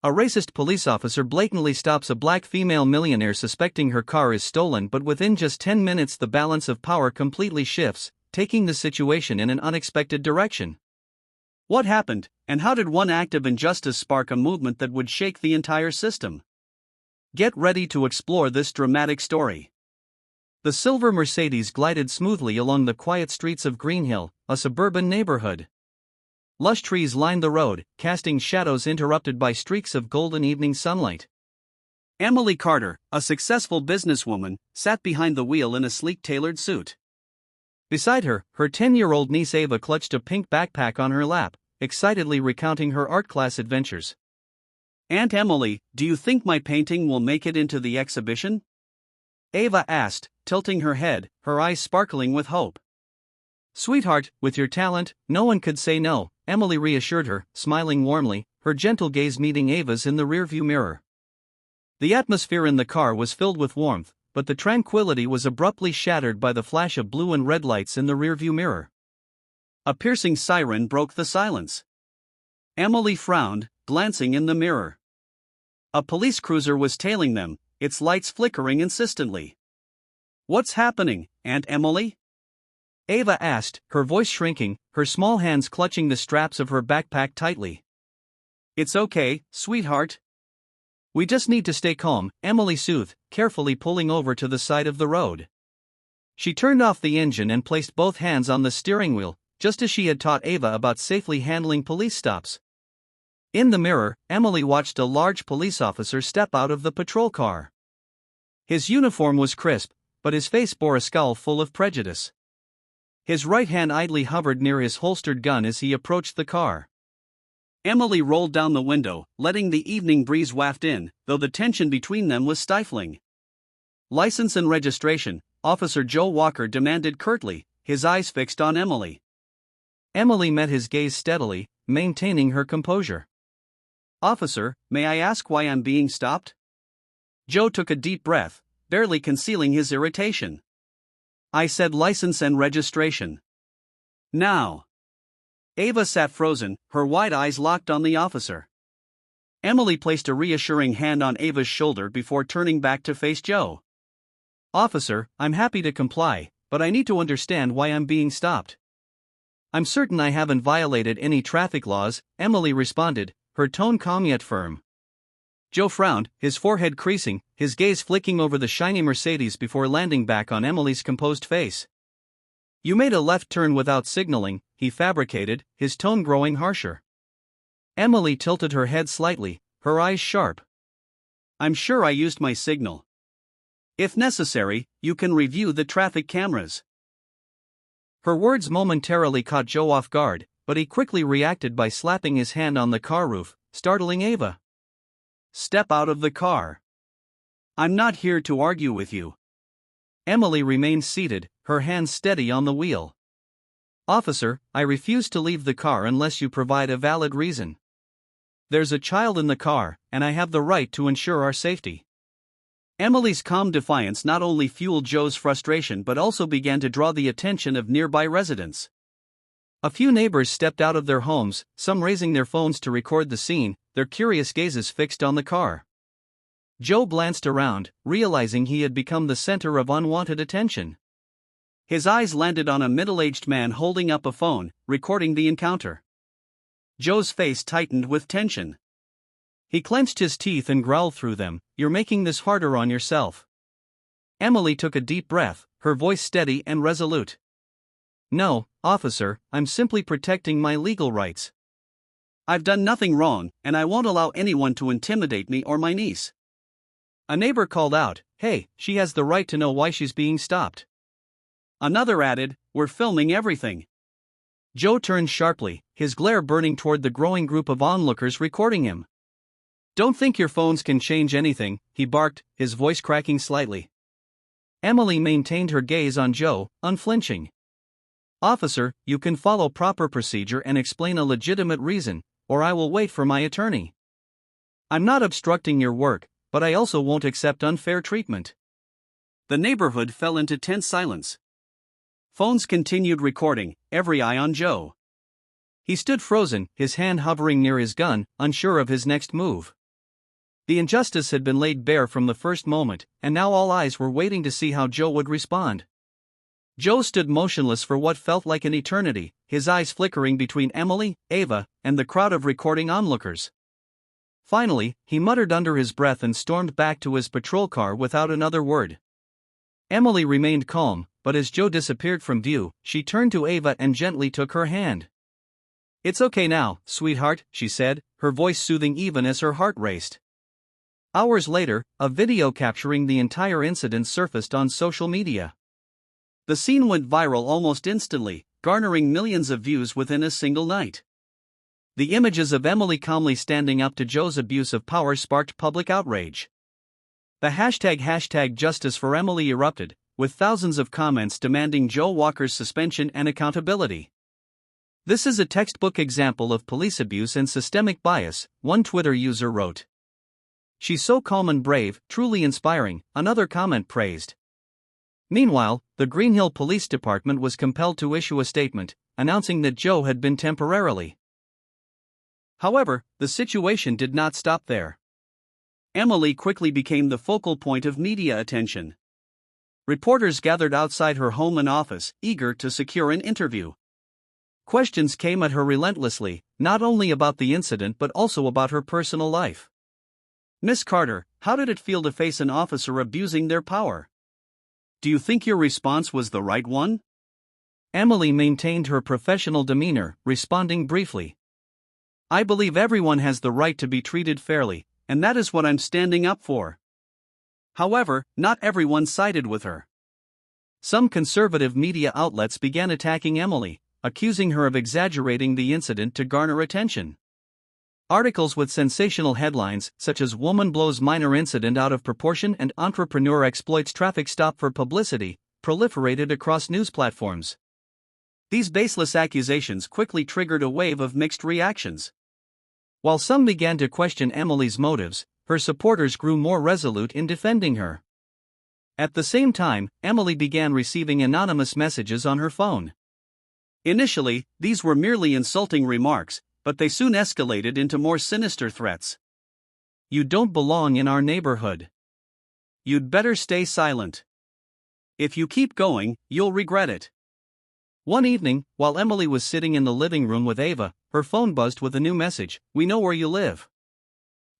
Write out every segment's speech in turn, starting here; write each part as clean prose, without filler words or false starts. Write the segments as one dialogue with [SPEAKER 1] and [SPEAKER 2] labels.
[SPEAKER 1] A racist police officer blatantly stops a black female millionaire suspecting her car is stolen, but within just 10 minutes the balance of power completely shifts, taking the situation in an unexpected direction. What happened, and how did one act of injustice spark a movement that would shake the entire system? Get ready to explore this dramatic story. The silver Mercedes glided smoothly along the quiet streets of Greenhill, a suburban neighborhood. Lush trees lined the road, casting shadows interrupted by streaks of golden evening sunlight. Emily Carter, a successful businesswoman, sat behind the wheel in a sleek tailored suit. Beside her, her 10-year-old niece Ava clutched a pink backpack on her lap, excitedly recounting her art class adventures. "Aunt Emily, do you think my painting will make it into the exhibition?" Ava asked, tilting her head, her eyes sparkling with hope. "Sweetheart, with your talent, no one could say no," Emily reassured her, smiling warmly, her gentle gaze meeting Ava's in the rearview mirror. The atmosphere in the car was filled with warmth, but the tranquility was abruptly shattered by the flash of blue and red lights in the rearview mirror. A piercing siren broke the silence. Emily frowned, glancing in the mirror. A police cruiser was tailing them, its lights flickering insistently. "What's happening, Aunt Emily?" Ava asked, her voice shrinking, her small hands clutching the straps of her backpack tightly. "It's okay, sweetheart. We just need to stay calm," Emily soothed, carefully pulling over to the side of the road. She turned off the engine and placed both hands on the steering wheel, just as she had taught Ava about safely handling police stops. In the mirror, Emily watched a large police officer step out of the patrol car. His uniform was crisp, but his face bore a scowl full of prejudice. His right hand idly hovered near his holstered gun as he approached the car. Emily rolled down the window, letting the evening breeze waft in, though the tension between them was stifling. "License and registration," Officer Joe Walker demanded curtly, his eyes fixed on Emily. Emily met his gaze steadily, maintaining her composure. "Officer, may I ask why I'm being stopped?" Joe took a deep breath, barely concealing his irritation. "I said license and registration. Now." Ava sat frozen, her wide eyes locked on the officer. Emily placed a reassuring hand on Ava's shoulder before turning back to face Joe. "Officer, I'm happy to comply, but I need to understand why I'm being stopped." "I'm certain I haven't violated any traffic laws," Emily responded, her tone calm yet firm. Joe frowned, his forehead creasing, his gaze flicking over the shiny Mercedes before landing back on Emily's composed face. "You made a left turn without signaling," he fabricated, his tone growing harsher. Emily tilted her head slightly, her eyes sharp. "I'm sure I used my signal. If necessary, you can review the traffic cameras." Her words momentarily caught Joe off guard, but he quickly reacted by slapping his hand on the car roof, startling Ava. "Step out of the car. I'm not here to argue with you." Emily remained seated, her hands steady on the wheel. "Officer, I refuse to leave the car unless you provide a valid reason. There's a child in the car, and I have the right to ensure our safety." Emily's calm defiance not only fueled Joe's frustration but also began to draw the attention of nearby residents. A few neighbors stepped out of their homes, some raising their phones to record the scene, their curious gazes fixed on the car. Joe glanced around, realizing he had become the center of unwanted attention. His eyes landed on a middle-aged man holding up a phone, recording the encounter. Joe's face tightened with tension. He clenched his teeth and growled through them, "You're making this harder on yourself." Emily took a deep breath, her voice steady and resolute. "No, officer, I'm simply protecting my legal rights. I've done nothing wrong, and I won't allow anyone to intimidate me or my niece." A neighbor called out, "Hey, she has the right to know why she's being stopped." Another added, "We're filming everything." Joe turned sharply, his glare burning toward the growing group of onlookers recording him. "Don't think your phones can change anything," he barked, his voice cracking slightly. Emily maintained her gaze on Joe, unflinching. "Officer, you can follow proper procedure and explain a legitimate reason, or I will wait for my attorney. I'm not obstructing your work, but I also won't accept unfair treatment." The neighborhood fell into tense silence. Phones continued recording, every eye on Joe. He stood frozen, his hand hovering near his gun, unsure of his next move. The injustice had been laid bare from the first moment, and now all eyes were waiting to see how Joe would respond. Joe stood motionless for what felt like an eternity, his eyes flickering between Emily, Ava, and the crowd of recording onlookers. Finally, he muttered under his breath and stormed back to his patrol car without another word. Emily remained calm, but as Joe disappeared from view, she turned to Ava and gently took her hand. "It's okay now, sweetheart," she said, her voice soothing even as her heart raced. Hours later, a video capturing the entire incident surfaced on social media. The scene went viral almost instantly, garnering millions of views within a single night. The images of Emily calmly standing up to Joe's abuse of power sparked public outrage. The hashtag Justice for Emily erupted, with thousands of comments demanding Joe Walker's suspension and accountability. "This is a textbook example of police abuse and systemic bias," one Twitter user wrote. "She's so calm and brave, truly inspiring," another comment praised. Meanwhile, the Green Hill Police Department was compelled to issue a statement, announcing that Joe had been temporarily. However, the situation did not stop there. Emily quickly became the focal point of media attention. Reporters gathered outside her home and office, eager to secure an interview. Questions came at her relentlessly, not only about the incident but also about her personal life. "Miss Carter, how did it feel to face an officer abusing their power? Do you think your response was the right one?" Emily maintained her professional demeanor, responding briefly. "I believe everyone has the right to be treated fairly, and that is what I'm standing up for." However, not everyone sided with her. Some conservative media outlets began attacking Emily, accusing her of exaggerating the incident to garner attention. Articles with sensational headlines, such as "Woman Blows Minor Incident Out of Proportion" and "Entrepreneur Exploits Traffic Stop for Publicity," proliferated across news platforms. These baseless accusations quickly triggered a wave of mixed reactions. While some began to question Emily's motives, her supporters grew more resolute in defending her. At the same time, Emily began receiving anonymous messages on her phone. Initially, these were merely insulting remarks, but they soon escalated into more sinister threats. "You don't belong in our neighborhood. You'd better stay silent. If you keep going, you'll regret it." One evening, while Emily was sitting in the living room with Ava, her phone buzzed with a new message: "We know where you live.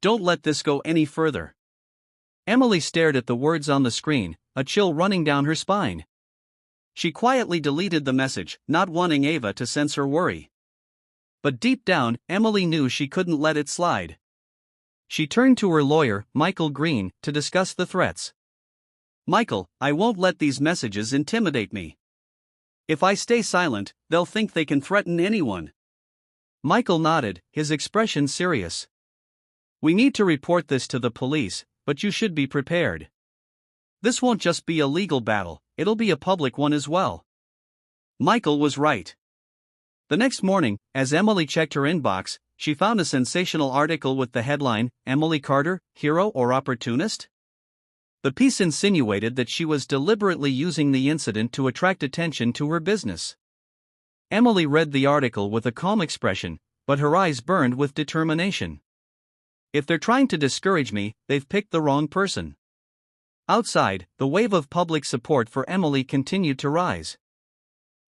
[SPEAKER 1] Don't let this go any further." Emily stared at the words on the screen, a chill running down her spine. She quietly deleted the message, not wanting Ava to sense her worry. But deep down, Emily knew she couldn't let it slide. She turned to her lawyer, Michael Green, to discuss the threats. "Michael, I won't let these messages intimidate me. If I stay silent, they'll think they can threaten anyone." Michael nodded, his expression serious. "We need to report this to the police, but you should be prepared. This won't just be a legal battle, it'll be a public one as well." Michael was right. The next morning, as Emily checked her inbox, she found a sensational article with the headline, "Emily Carter, Hero or Opportunist?" The piece insinuated that she was deliberately using the incident to attract attention to her business. Emily read the article with a calm expression, but her eyes burned with determination. "If they're trying to discourage me, they've picked the wrong person." Outside, the wave of public support for Emily continued to rise.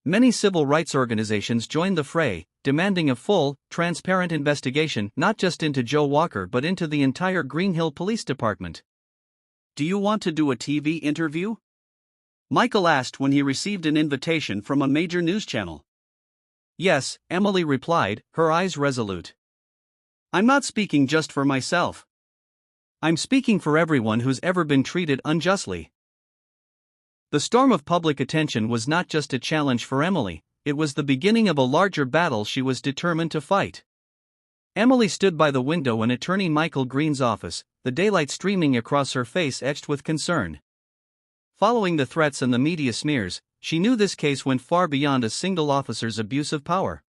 [SPEAKER 1] Many civil rights organizations joined the fray, demanding a full, transparent investigation not just into Joe Walker but into the entire Green Hill Police Department. "Do you want to do a TV interview?" Michael asked when he received an invitation from a major news channel. "Yes," Emily replied, her eyes resolute. "I'm not speaking just for myself. I'm speaking for everyone who's ever been treated unjustly." The storm of public attention was not just a challenge for Emily, it was the beginning of a larger battle she was determined to fight. Emily stood by the window in attorney Michael Green's office, the daylight streaming across her face etched with concern. Following the threats and the media smears, she knew this case went far beyond a single officer's abuse of power.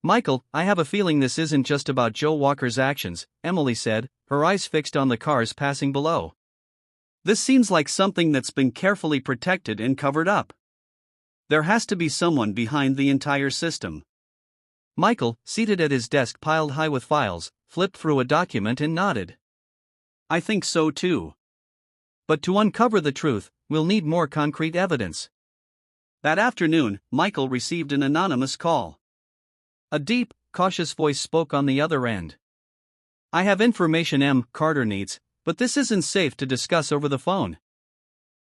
[SPEAKER 1] "Michael, I have a feeling this isn't just about Joe Walker's actions," Emily said, her eyes fixed on the cars passing below. "This seems like something that's been carefully protected and covered up. There has to be someone behind the entire system." Michael, seated at his desk piled high with files, flipped through a document and nodded. I think so too. But to uncover the truth, we'll need more concrete evidence. That afternoon, Michael received an anonymous call. A deep, cautious voice spoke on the other end. I have information M. Carter needs, but this isn't safe to discuss over the phone.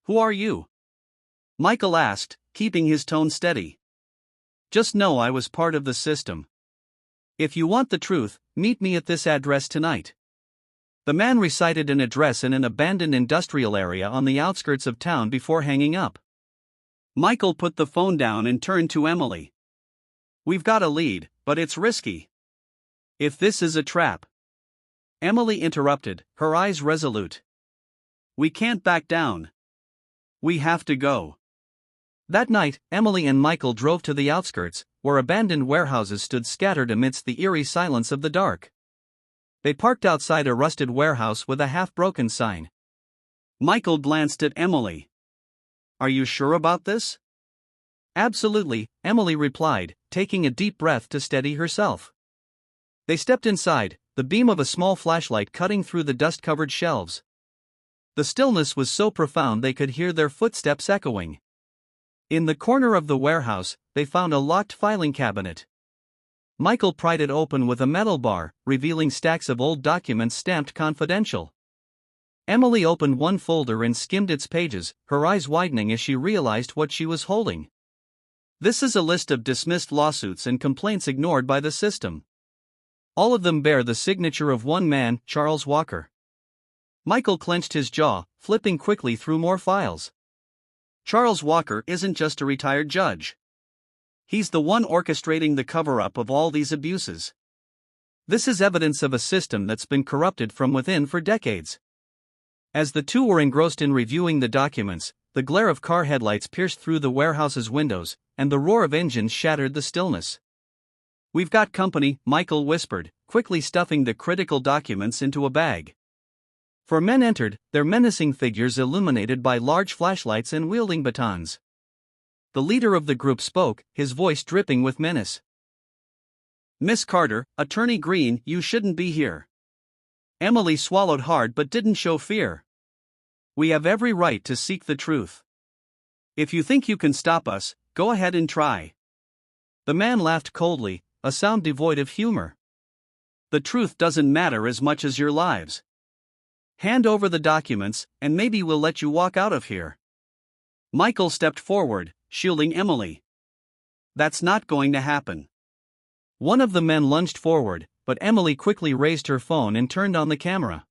[SPEAKER 1] Who are you? Michael asked, keeping his tone steady. Just know I was part of the system. If you want the truth, meet me at this address tonight. The man recited an address in an abandoned industrial area on the outskirts of town before hanging up. Michael put the phone down and turned to Emily. We've got a lead, but it's risky. If this is a trap. Emily interrupted, her eyes resolute. We can't back down. We have to go. That night, Emily and Michael drove to the outskirts, where abandoned warehouses stood scattered amidst the eerie silence of the dark. They parked outside a rusted warehouse with a half-broken sign. Michael glanced at Emily. Are you sure about this? Absolutely, Emily replied, taking a deep breath to steady herself. They stepped inside, the beam of a small flashlight cutting through the dust-covered shelves. The stillness was so profound they could hear their footsteps echoing. In the corner of the warehouse, they found a locked filing cabinet. Michael pried it open with a metal bar, revealing stacks of old documents stamped confidential. Emily opened one folder and skimmed its pages, her eyes widening as she realized what she was holding. This is a list of dismissed lawsuits and complaints ignored by the system. All of them bear the signature of one man, Charles Walker. Michael clenched his jaw, flipping quickly through more files. Charles Walker isn't just a retired judge. He's the one orchestrating the cover-up of all these abuses. This is evidence of a system that's been corrupted from within for decades. As the two were engrossed in reviewing the documents, the glare of car headlights pierced through the warehouse's windows, and the roar of engines shattered the stillness. We've got company, Michael whispered, quickly stuffing the critical documents into a bag. Four men entered, their menacing figures illuminated by large flashlights and wielding batons. The leader of the group spoke, his voice dripping with menace. Miss Carter, Attorney Green, you shouldn't be here. Emily swallowed hard but didn't show fear. We have every right to seek the truth. If you think you can stop us, go ahead and try. The man laughed coldly, a sound devoid of humor. The truth doesn't matter as much as your lives. Hand over the documents, and maybe we'll let you walk out of here. Michael stepped forward, shielding Emily. That's not going to happen. One of the men lunged forward, but Emily quickly raised her phone and turned on the camera.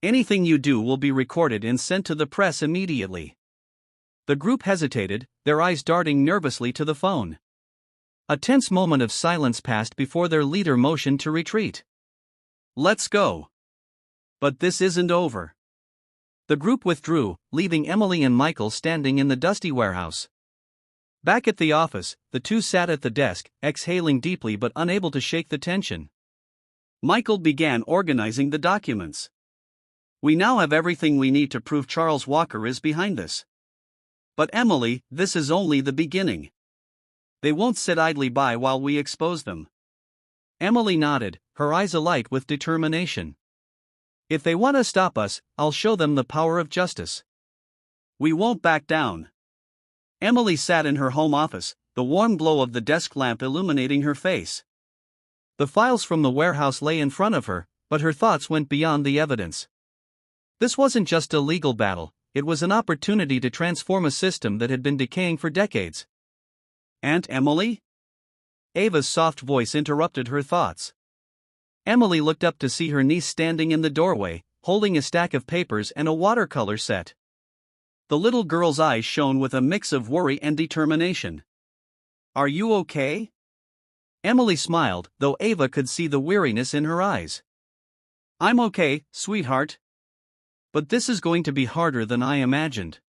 [SPEAKER 1] Anything you do will be recorded and sent to the press immediately. The group hesitated, their eyes darting nervously to the phone. A tense moment of silence passed before their leader motioned to retreat. Let's go. But this isn't over. The group withdrew, leaving Emily and Michael standing in the dusty warehouse. Back at the office, the two sat at the desk, exhaling deeply but unable to shake the tension. Michael began organizing the documents. We now have everything we need to prove Charles Walker is behind this. But Emily, this is only the beginning. They won't sit idly by while we expose them. Emily nodded, her eyes alight with determination. If they want to stop us, I'll show them the power of justice. We won't back down. Emily sat in her home office, the warm glow of the desk lamp illuminating her face. The files from the warehouse lay in front of her, but her thoughts went beyond the evidence. This wasn't just a legal battle, it was an opportunity to transform a system that had been decaying for decades. Aunt Emily? Ava's soft voice interrupted her thoughts. Emily looked up to see her niece standing in the doorway, holding a stack of papers and a watercolor set. The little girl's eyes shone with a mix of worry and determination. Are you okay? Emily smiled, though Ava could see the weariness in her eyes. I'm okay, sweetheart. But this is going to be harder than I imagined.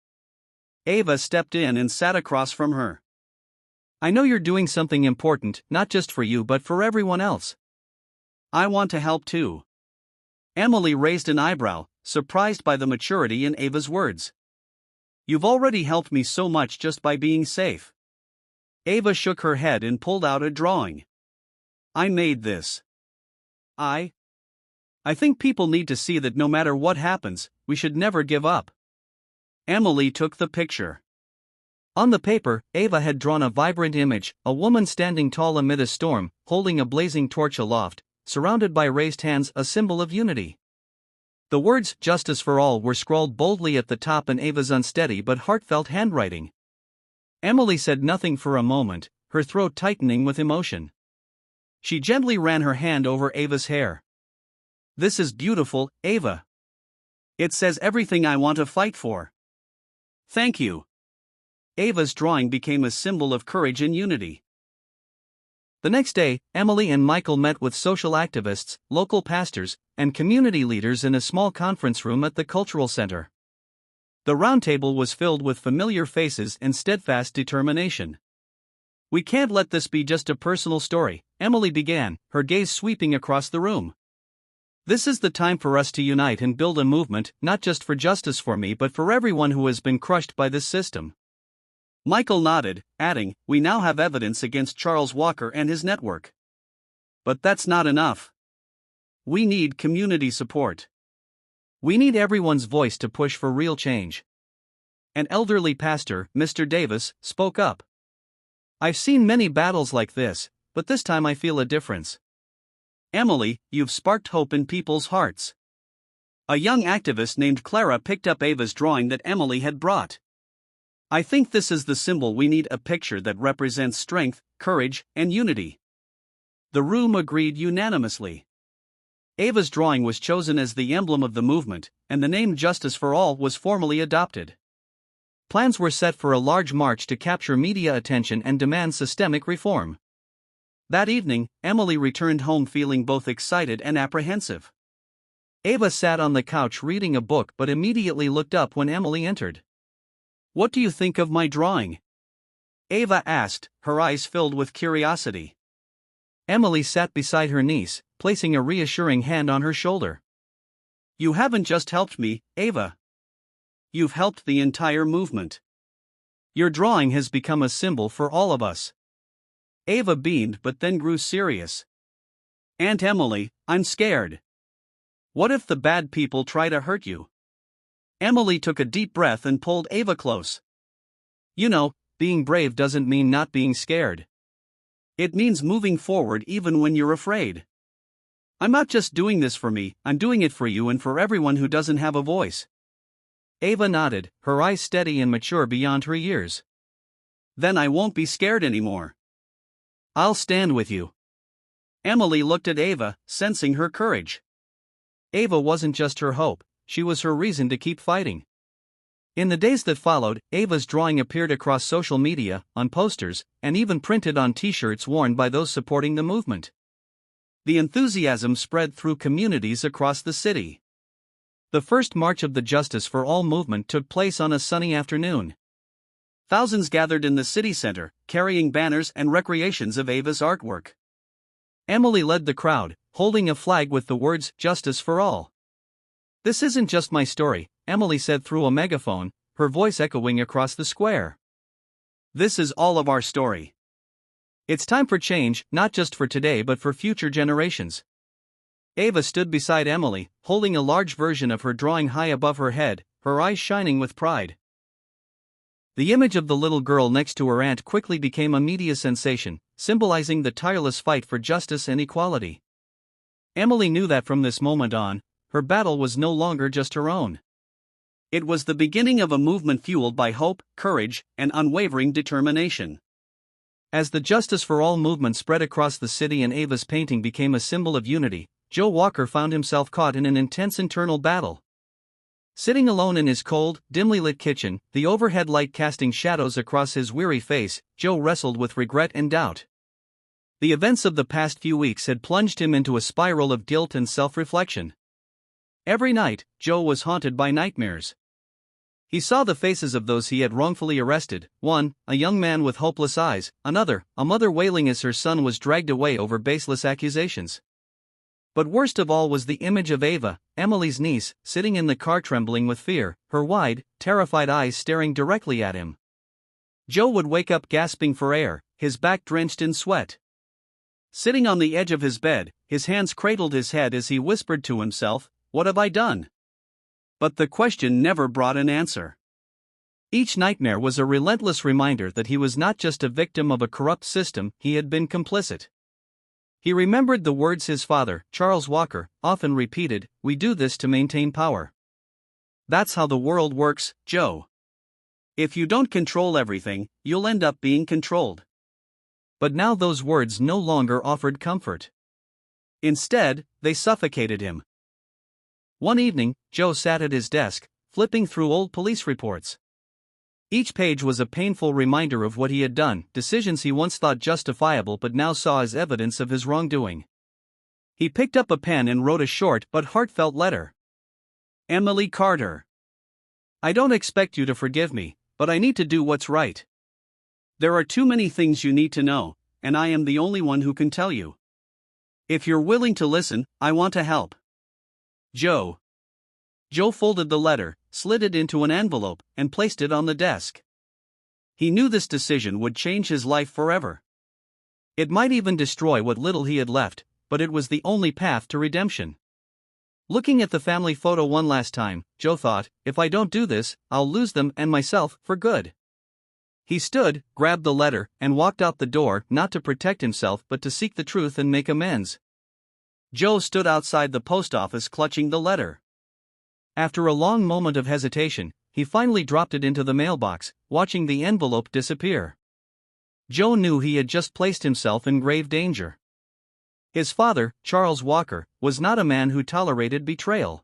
[SPEAKER 1] Ava stepped in and sat across from her. I know you're doing something important, not just for you but for everyone else. I want to help too. Emily raised an eyebrow, surprised by the maturity in Ava's words. You've already helped me so much just by being safe. Ava shook her head and pulled out a drawing. I made this. I think people need to see that no matter what happens, we should never give up. Emily took the picture. On the paper, Ava had drawn a vibrant image, a woman standing tall amid a storm, holding a blazing torch aloft, surrounded by raised hands, a symbol of unity. The words, "Justice for All," were scrawled boldly at the top in Ava's unsteady but heartfelt handwriting. Emily said nothing for a moment, her throat tightening with emotion. She gently ran her hand over Ava's hair. "This is beautiful, Ava. It says everything I want to fight for. Thank you." Ava's drawing became a symbol of courage and unity. The next day, Emily and Michael met with social activists, local pastors, and community leaders in a small conference room at the Cultural Center. The roundtable was filled with familiar faces and steadfast determination. "We can't let this be just a personal story," Emily began, her gaze sweeping across the room. "This is the time for us to unite and build a movement, not just for justice for me but for everyone who has been crushed by this system." Michael nodded, adding, "We now have evidence against Charles Walker and his network. But that's not enough. We need community support. We need everyone's voice to push for real change." An elderly pastor, Mr. Davis, spoke up. "I've seen many battles like this, but this time I feel a difference. Emily, you've sparked hope in people's hearts." A young activist named Clara picked up Ava's drawing that Emily had brought. "I think this is the symbol we need, a picture that represents strength, courage, and unity." The room agreed unanimously. Ava's drawing was chosen as the emblem of the movement, and the name Justice for All was formally adopted. Plans were set for a large march to capture media attention and demand systemic reform. That evening, Emily returned home feeling both excited and apprehensive. Ava sat on the couch reading a book but immediately looked up when Emily entered. "What do you think of my drawing?" Ava asked, her eyes filled with curiosity. Emily sat beside her niece, placing a reassuring hand on her shoulder. "You haven't just helped me, Ava. You've helped the entire movement. Your drawing has become a symbol for all of us." Ava beamed but then grew serious. "Aunt Emily, I'm scared. What if the bad people try to hurt you?" Emily took a deep breath and pulled Ava close. "You know, being brave doesn't mean not being scared. It means moving forward even when you're afraid. I'm not just doing this for me, I'm doing it for you and for everyone who doesn't have a voice." Ava nodded, her eyes steady and mature beyond her years. "Then I won't be scared anymore. I'll stand with you." Emily looked at Ava, sensing her courage. Ava wasn't just her hope, she was her reason to keep fighting. In the days that followed, Ava's drawing appeared across social media, on posters, and even printed on t-shirts worn by those supporting the movement. The enthusiasm spread through communities across the city. The first march of the Justice for All movement took place on a sunny afternoon. Thousands gathered in the city center, carrying banners and recreations of Ava's artwork. Emily led the crowd, holding a flag with the words, "Justice for All." "This isn't just my story," Emily said through a megaphone, her voice echoing across the square. "This is all of our story. It's time for change, not just for today but for future generations." Ava stood beside Emily, holding a large version of her drawing high above her head, her eyes shining with pride. The image of the little girl next to her aunt quickly became a media sensation, symbolizing the tireless fight for justice and equality. Emily knew that from this moment on, her battle was no longer just her own. It was the beginning of a movement fueled by hope, courage, and unwavering determination. As the Justice for All movement spread across the city and Ava's painting became a symbol of unity, Joe Walker found himself caught in an intense internal battle. Sitting alone in his cold, dimly lit kitchen, the overhead light casting shadows across his weary face, Joe wrestled with regret and doubt. The events of the past few weeks had plunged him into a spiral of guilt and self-reflection. Every night, Joe was haunted by nightmares. He saw the faces of those he had wrongfully arrested, one, a young man with hopeless eyes, another, a mother wailing as her son was dragged away over baseless accusations. But worst of all was the image of Ava, Emily's niece, sitting in the car trembling with fear, her wide, terrified eyes staring directly at him. Joe would wake up gasping for air, his back drenched in sweat. Sitting on the edge of his bed, his hands cradled his head as he whispered to himself, "What have I done?" But the question never brought an answer. Each nightmare was a relentless reminder that he was not just a victim of a corrupt system, he had been complicit. He remembered the words his father, Charles Walker, often repeated, "We do this to maintain power. That's how the world works, Joe. If you don't control everything, you'll end up being controlled." But now those words no longer offered comfort. Instead, they suffocated him. One evening, Joe sat at his desk, flipping through old police reports. Each page was a painful reminder of what he had done, decisions he once thought justifiable but now saw as evidence of his wrongdoing. He picked up a pen and wrote a short but heartfelt letter. Emily Carter. I don't expect you to forgive me, but I need to do what's right. There are too many things you need to know, and I am the only one who can tell you. If you're willing to listen, I want to help. Joe. Joe folded the letter, slid it into an envelope, and placed it on the desk. He knew this decision would change his life forever. It might even destroy what little he had left, but it was the only path to redemption. Looking at the family photo one last time, Joe thought, if I don't do this, I'll lose them and myself for good. He stood, grabbed the letter, and walked out the door, not to protect himself but to seek the truth and make amends. Joe stood outside the post office clutching the letter. After a long moment of hesitation, he finally dropped it into the mailbox, watching the envelope disappear. Joe knew he had just placed himself in grave danger. His father, Charles Walker, was not a man who tolerated betrayal.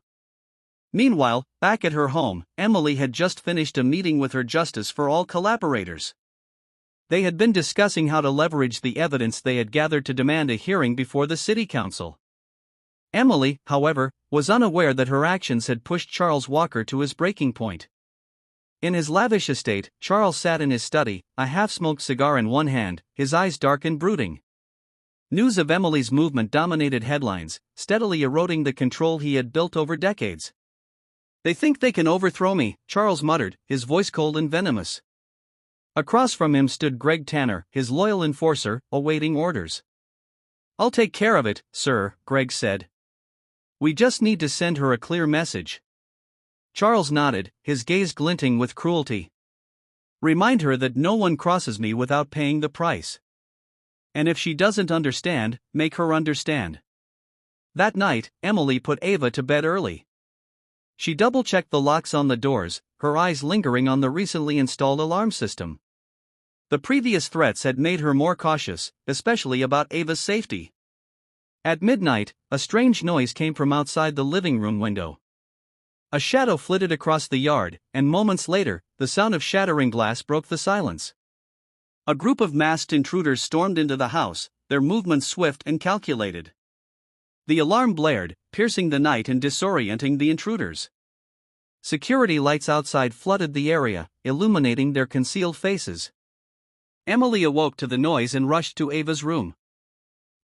[SPEAKER 1] Meanwhile, back at her home, Emily had just finished a meeting with her Justice for All collaborators. They had been discussing how to leverage the evidence they had gathered to demand a hearing before the city council. Emily, however, was unaware that her actions had pushed Charles Walker to his breaking point. In his lavish estate, Charles sat in his study, a half-smoked cigar in one hand, his eyes dark and brooding. News of Emily's movement dominated headlines, steadily eroding the control he had built over decades. They think they can overthrow me, Charles muttered, his voice cold and venomous. Across from him stood Greg Tanner, his loyal enforcer, awaiting orders. I'll take care of it, sir, Greg said. We just need to send her a clear message. Charles nodded, his gaze glinting with cruelty. Remind her that no one crosses me without paying the price. And if she doesn't understand, make her understand. That night, Emily put Ava to bed early. She double-checked the locks on the doors, her eyes lingering on the recently installed alarm system. The previous threats had made her more cautious, especially about Ava's safety. At midnight, a strange noise came from outside the living room window. A shadow flitted across the yard, and moments later, the sound of shattering glass broke the silence. A group of masked intruders stormed into the house, their movements swift and calculated. The alarm blared, piercing the night and disorienting the intruders. Security lights outside flooded the area, illuminating their concealed faces. Emily awoke to the noise and rushed to Ava's room.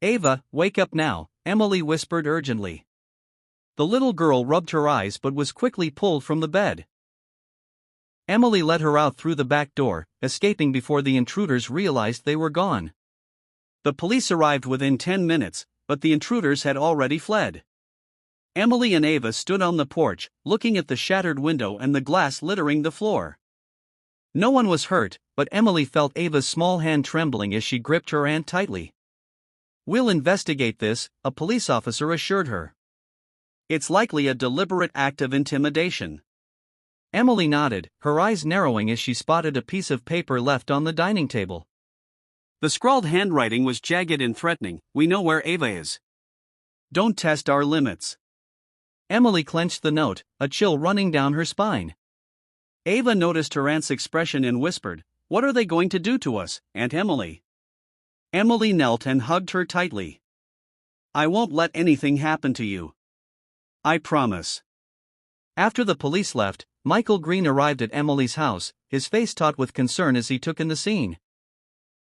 [SPEAKER 1] Ava, wake up now, Emily whispered urgently. The little girl rubbed her eyes but was quickly pulled from the bed. Emily let her out through the back door, escaping before the intruders realized they were gone. The police arrived within 10 minutes, but the intruders had already fled. Emily and Ava stood on the porch, looking at the shattered window and the glass littering the floor. No one was hurt, but Emily felt Ava's small hand trembling as she gripped her aunt tightly. We'll investigate this, a police officer assured her. It's likely a deliberate act of intimidation. Emily nodded, her eyes narrowing as she spotted a piece of paper left on the dining table. The scrawled handwriting was jagged and threatening. We know where Ava is. Don't test our limits. Emily clenched the note, a chill running down her spine. Ava noticed her aunt's expression and whispered, What are they going to do to us, Aunt Emily? Emily knelt and hugged her tightly. I won't let anything happen to you. I promise. After the police left, Michael Green arrived at Emily's house, his face taut with concern as he took in the scene.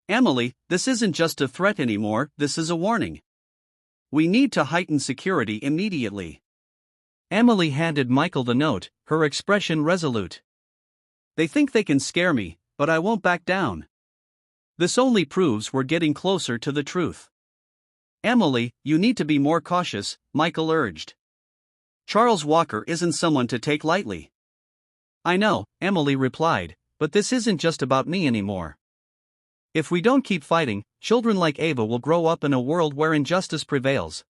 [SPEAKER 1] Emily, this isn't just a threat anymore, this is a warning. We need to heighten security immediately. Emily handed Michael the note, her expression resolute. They think they can scare me, but I won't back down. This only proves we're getting closer to the truth. Emily, you need to be more cautious, Michael urged. Charles Walker isn't someone to take lightly. I know, Emily replied, but this isn't just about me anymore. If we don't keep fighting, children like Ava will grow up in a world where injustice prevails.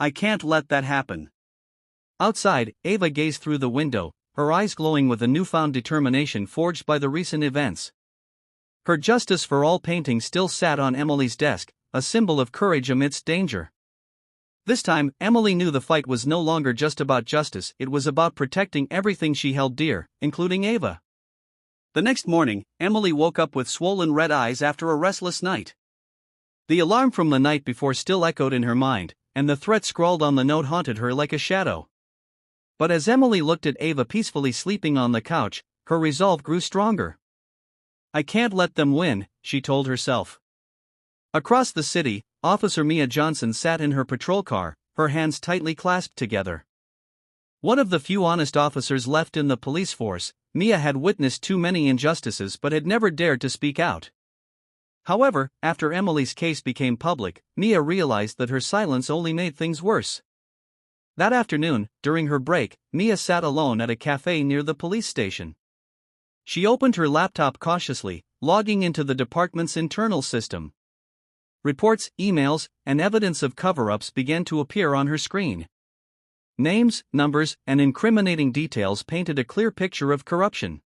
[SPEAKER 1] I can't let that happen. Outside, Ava gazed through the window, her eyes glowing with a newfound determination forged by the recent events. Her Justice for All painting still sat on Emily's desk, a symbol of courage amidst danger. This time, Emily knew the fight was no longer just about justice, it was about protecting everything she held dear, including Ava. The next morning, Emily woke up with swollen red eyes after a restless night. The alarm from the night before still echoed in her mind, and the threat scrawled on the note haunted her like a shadow. But as Emily looked at Ava peacefully sleeping on the couch, her resolve grew stronger. I can't let them win, she told herself. Across the city, Officer Mia Johnson sat in her patrol car, her hands tightly clasped together. One of the few honest officers left in the police force, Mia had witnessed too many injustices but had never dared to speak out. However, after Emily's case became public, Mia realized that her silence only made things worse. That afternoon, during her break, Mia sat alone at a cafe near the police station. She opened her laptop cautiously, logging into the department's internal system. Reports, emails, and evidence of cover-ups began to appear on her screen. Names, numbers, and incriminating details painted a clear picture of corruption.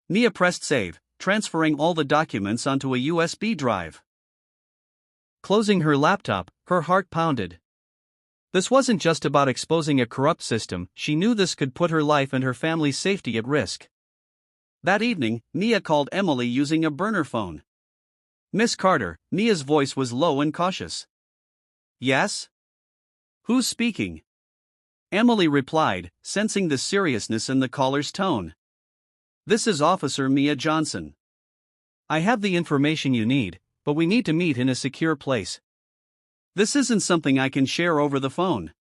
[SPEAKER 1] Mia pressed save, transferring all the documents onto a USB drive. Closing her laptop, her heart pounded. This wasn't just about exposing a corrupt system, she knew this could put her life and her family's safety at risk. That evening, Mia called Emily using a burner phone. Miss Carter, Mia's voice was low and cautious. Yes? Who's speaking? Emily replied, sensing the seriousness in the caller's tone. This is Officer Mia Johnson. I have the information you need, but we need to meet in a secure place. This isn't something I can share over the phone.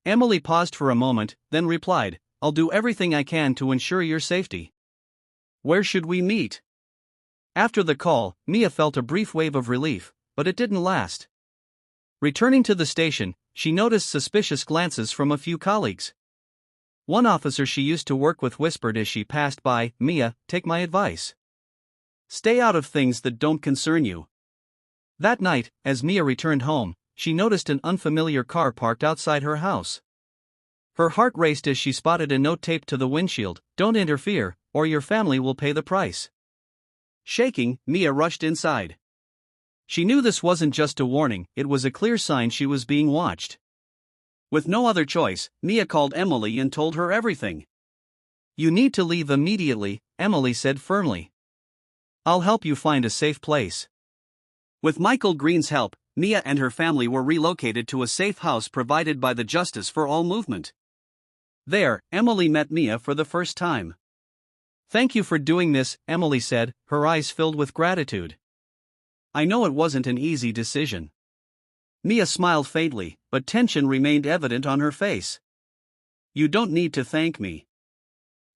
[SPEAKER 1] Emily paused for a moment, then replied, I'll do everything I can to ensure your safety. Where should we meet? After the call, Mia felt a brief wave of relief, but it didn't last. Returning to the station, she noticed suspicious glances from a few colleagues. One officer she used to work with whispered as she passed by, Mia, take my advice. Stay out of things that don't concern you. That night, as Mia returned home, she noticed an unfamiliar car parked outside her house. Her heart raced as she spotted a note taped to the windshield, don't interfere, or your family will pay the price. Shaking, Mia rushed inside. She knew this wasn't just a warning, it was a clear sign she was being watched. With no other choice, Mia called Emily and told her everything. You need to leave immediately, Emily said firmly. I'll help you find a safe place. With Michael Green's help, Mia and her family were relocated to a safe house provided by the Justice for All movement. There, Emily met Mia for the first time. Thank you for doing this, Emily said, her eyes filled with gratitude. I know it wasn't an easy decision. Mia smiled faintly, but tension remained evident on her face. You don't need to thank me.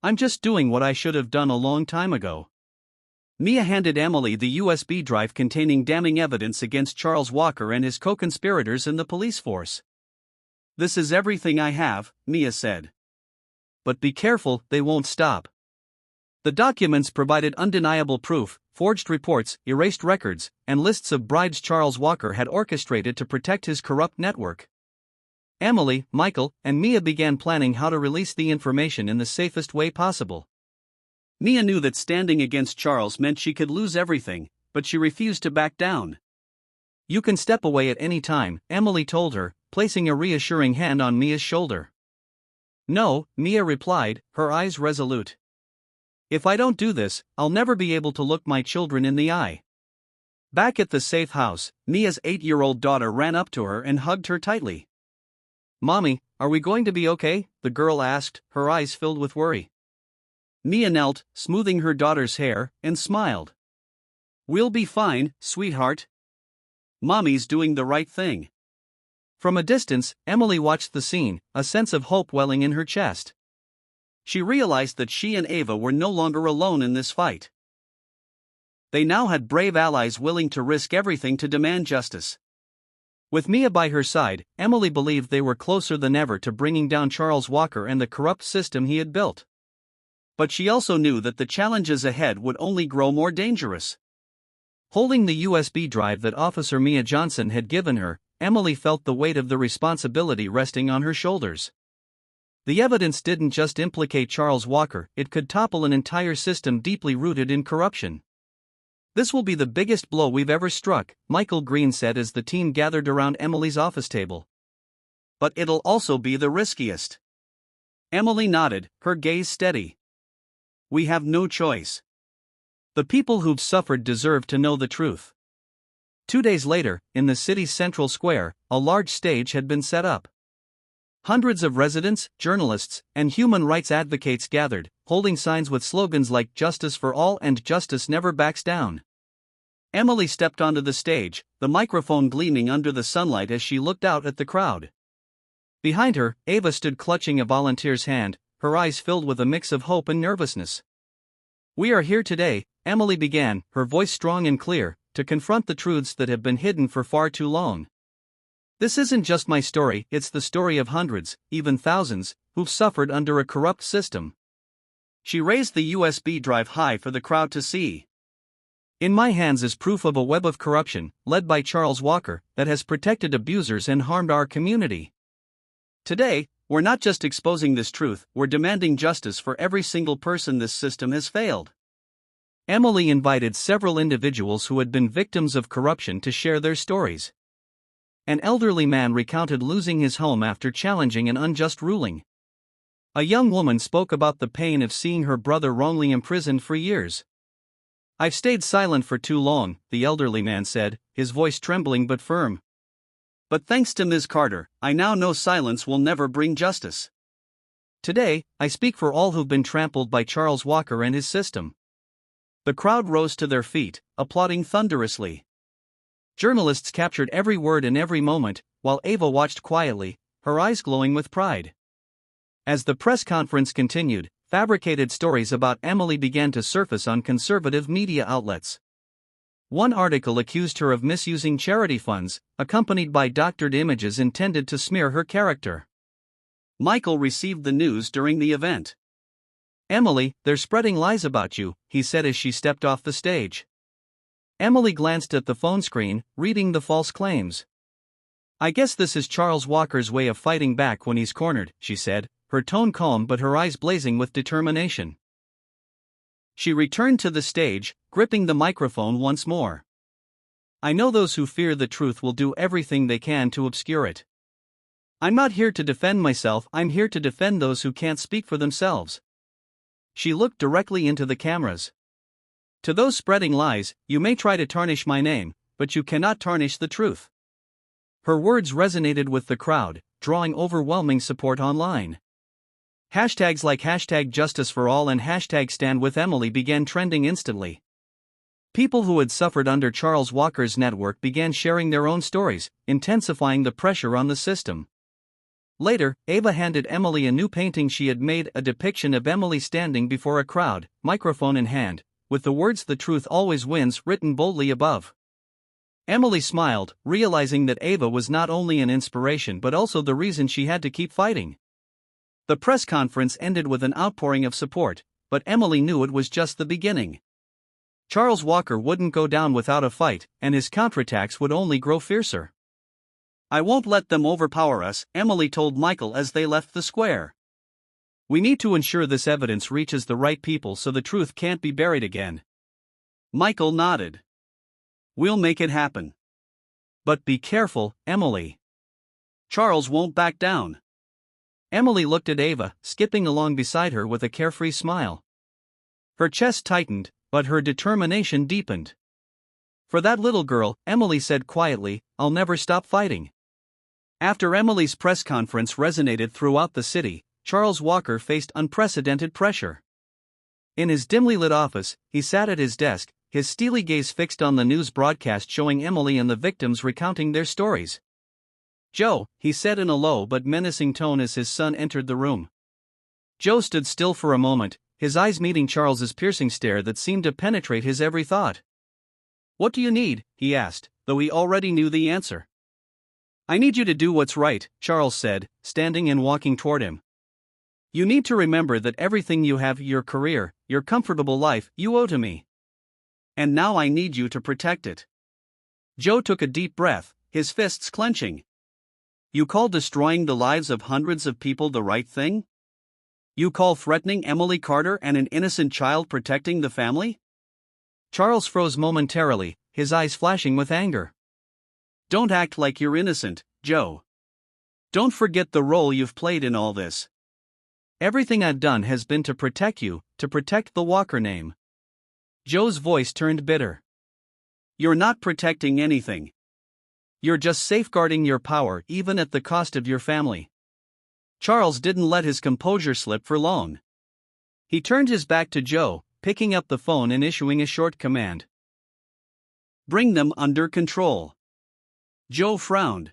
[SPEAKER 1] I'm just doing what I should have done a long time ago. Mia handed Emily the USB drive containing damning evidence against Charles Walker and his co-conspirators in the police force. This is everything I have, Mia said. But be careful, they won't stop. The documents provided undeniable proof, forged reports, erased records, and lists of bribes Charles Walker had orchestrated to protect his corrupt network. Emily, Michael, and Mia began planning how to release the information in the safest way possible. Mia knew that standing against Charles meant she could lose everything, but she refused to back down. You can step away at any time, Emily told her, placing a reassuring hand on Mia's shoulder. No, Mia replied, her eyes resolute. If I don't do this, I'll never be able to look my children in the eye. Back at the safe house, Mia's 8-year-old daughter ran up to her and hugged her tightly. Mommy, are we going to be okay? The girl asked, her eyes filled with worry. Mia knelt, smoothing her daughter's hair, and smiled. We'll be fine, sweetheart. Mommy's doing the right thing. From a distance, Emily watched the scene, a sense of hope welling in her chest. She realized that she and Ava were no longer alone in this fight. They now had brave allies willing to risk everything to demand justice. With Mia by her side, Emily believed they were closer than ever to bringing down Charles Walker and the corrupt system he had built. But she also knew that the challenges ahead would only grow more dangerous. Holding the USB drive that Officer Mia Johnson had given her, Emily felt the weight of the responsibility resting on her shoulders. The evidence didn't just implicate Charles Walker, it could topple an entire system deeply rooted in corruption. "This will be the biggest blow we've ever struck," Michael Green said as the team gathered around Emily's office table. "But it'll also be the riskiest." Emily nodded, her gaze steady. "We have no choice. The people who've suffered deserve to know the truth." 2 days later, in the city's central square, a large stage had been set up. Hundreds of residents, journalists, and human rights advocates gathered, holding signs with slogans like "Justice for All" and "Justice Never Backs Down." Emily stepped onto the stage, the microphone gleaming under the sunlight as she looked out at the crowd. Behind her, Ava stood clutching a volunteer's hand, her eyes filled with a mix of hope and nervousness. "We are here today," Emily began, her voice strong and clear, "to confront the truths that have been hidden for far too long. This isn't just my story, it's the story of hundreds, even thousands, who've suffered under a corrupt system." She raised the USB drive high for the crowd to see. "In my hands is proof of a web of corruption, led by Charles Walker, that has protected abusers and harmed our community. Today, we're not just exposing this truth, we're demanding justice for every single person this system has failed." Emily invited several individuals who had been victims of corruption to share their stories. An elderly man recounted losing his home after challenging an unjust ruling. A young woman spoke about the pain of seeing her brother wrongly imprisoned for years. "I've stayed silent for too long," the elderly man said, his voice trembling but firm. "But thanks to Ms. Carter, I now know silence will never bring justice. Today, I speak for all who've been trampled by Charles Walker and his system." The crowd rose to their feet, applauding thunderously. Journalists captured every word and every moment, while Ava watched quietly, her eyes glowing with pride. As the press conference continued, fabricated stories about Emily began to surface on conservative media outlets. One article accused her of misusing charity funds, accompanied by doctored images intended to smear her character. Michael received the news during the event. "Emily, they're spreading lies about you," he said as she stepped off the stage. Emily glanced at the phone screen, reading the false claims. "I guess this is Charles Walker's way of fighting back when he's cornered," she said, her tone calm but her eyes blazing with determination. She returned to the stage, gripping the microphone once more. "I know those who fear the truth will do everything they can to obscure it. I'm not here to defend myself, I'm here to defend those who can't speak for themselves." She looked directly into the cameras. "To those spreading lies, you may try to tarnish my name, but you cannot tarnish the truth." Her words resonated with the crowd, drawing overwhelming support online. Hashtags like #JusticeForAll and #StandWithEmily began trending instantly. People who had suffered under Charles Walker's network began sharing their own stories, intensifying the pressure on the system. Later, Ava handed Emily a new painting she had made, a depiction of Emily standing before a crowd, microphone in hand, with the words "The truth always wins" written boldly above. Emily smiled, realizing that Ava was not only an inspiration but also the reason she had to keep fighting. The press conference ended with an outpouring of support, but Emily knew it was just the beginning. Charles Walker wouldn't go down without a fight, and his counterattacks would only grow fiercer. "I won't let them overpower us," Emily told Michael as they left the square. "We need to ensure this evidence reaches the right people so the truth can't be buried again." Michael nodded. "We'll make it happen. But be careful, Emily. Charles won't back down." Emily looked at Ava, skipping along beside her with a carefree smile. Her chest tightened, but her determination deepened. "For that little girl," Emily said quietly, "I'll never stop fighting." After Emily's press conference resonated throughout the city, Charles Walker faced unprecedented pressure. In his dimly lit office, he sat at his desk, his steely gaze fixed on the news broadcast showing Emily and the victims recounting their stories. "Joe," he said in a low but menacing tone as his son entered the room. Joe stood still for a moment, his eyes meeting Charles's piercing stare that seemed to penetrate his every thought. "What do you need?" he asked, though he already knew the answer. I need you to do what's right, Charles said, standing and walking toward him. You need to remember that everything you have, your career, your comfortable life, you owe to me. And now I need you to protect it. Joe took a deep breath, his fists clenching. You call destroying the lives of hundreds of people the right thing? You call threatening Emily Carter and an innocent child protecting the family? Charles froze momentarily, his eyes flashing with anger. Don't act like you're innocent, Joe. Don't forget the role you've played in all this. Everything I've done has been to protect you, to protect the Walker name. Joe's voice turned bitter. You're not protecting anything. You're just safeguarding your power, even at the cost of your family. Charles didn't let his composure slip for long. He turned his back to Joe, picking up the phone and issuing a short command. Bring them under control. Joe frowned.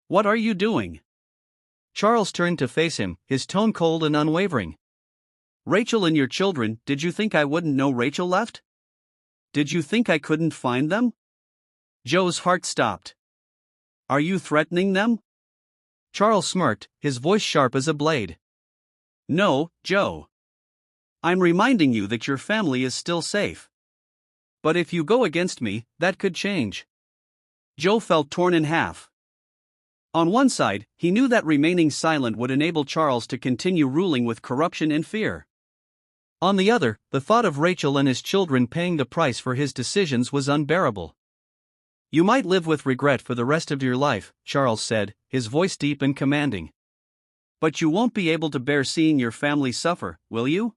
[SPEAKER 1] What are you doing? Charles turned to face him, his tone cold and unwavering. Rachel and your children, did you think I wouldn't know Rachel left? Did you think I couldn't find them? Joe's heart stopped. Are you threatening them? Charles smirked, his voice sharp as a blade. No, Joe. I'm reminding you that your family is still safe. But if you go against me, that could change. Joe felt torn in half. On one side, he knew that remaining silent would enable Charles to continue ruling with corruption and fear. On the other, the thought of Rachel and his children paying the price for his decisions was unbearable. You might live with regret for the rest of your life, Charles said, his voice deep and commanding. But you won't be able to bear seeing your family suffer, will you?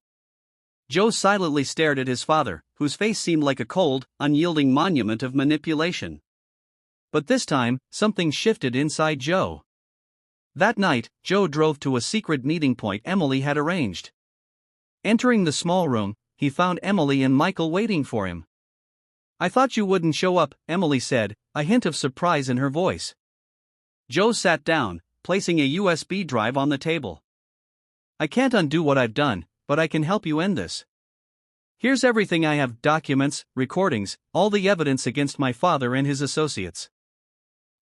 [SPEAKER 1] Joe silently stared at his father, whose face seemed like a cold, unyielding monument of manipulation. But this time, something shifted inside Joe. That night, Joe drove to a secret meeting point Emily had arranged. Entering the small room, he found Emily and Michael waiting for him. I thought you wouldn't show up, Emily said, a hint of surprise in her voice. Joe sat down, placing a USB drive on the table. I can't undo what I've done, but I can help you end this. Here's everything I have: documents, recordings, all the evidence against my father and his associates.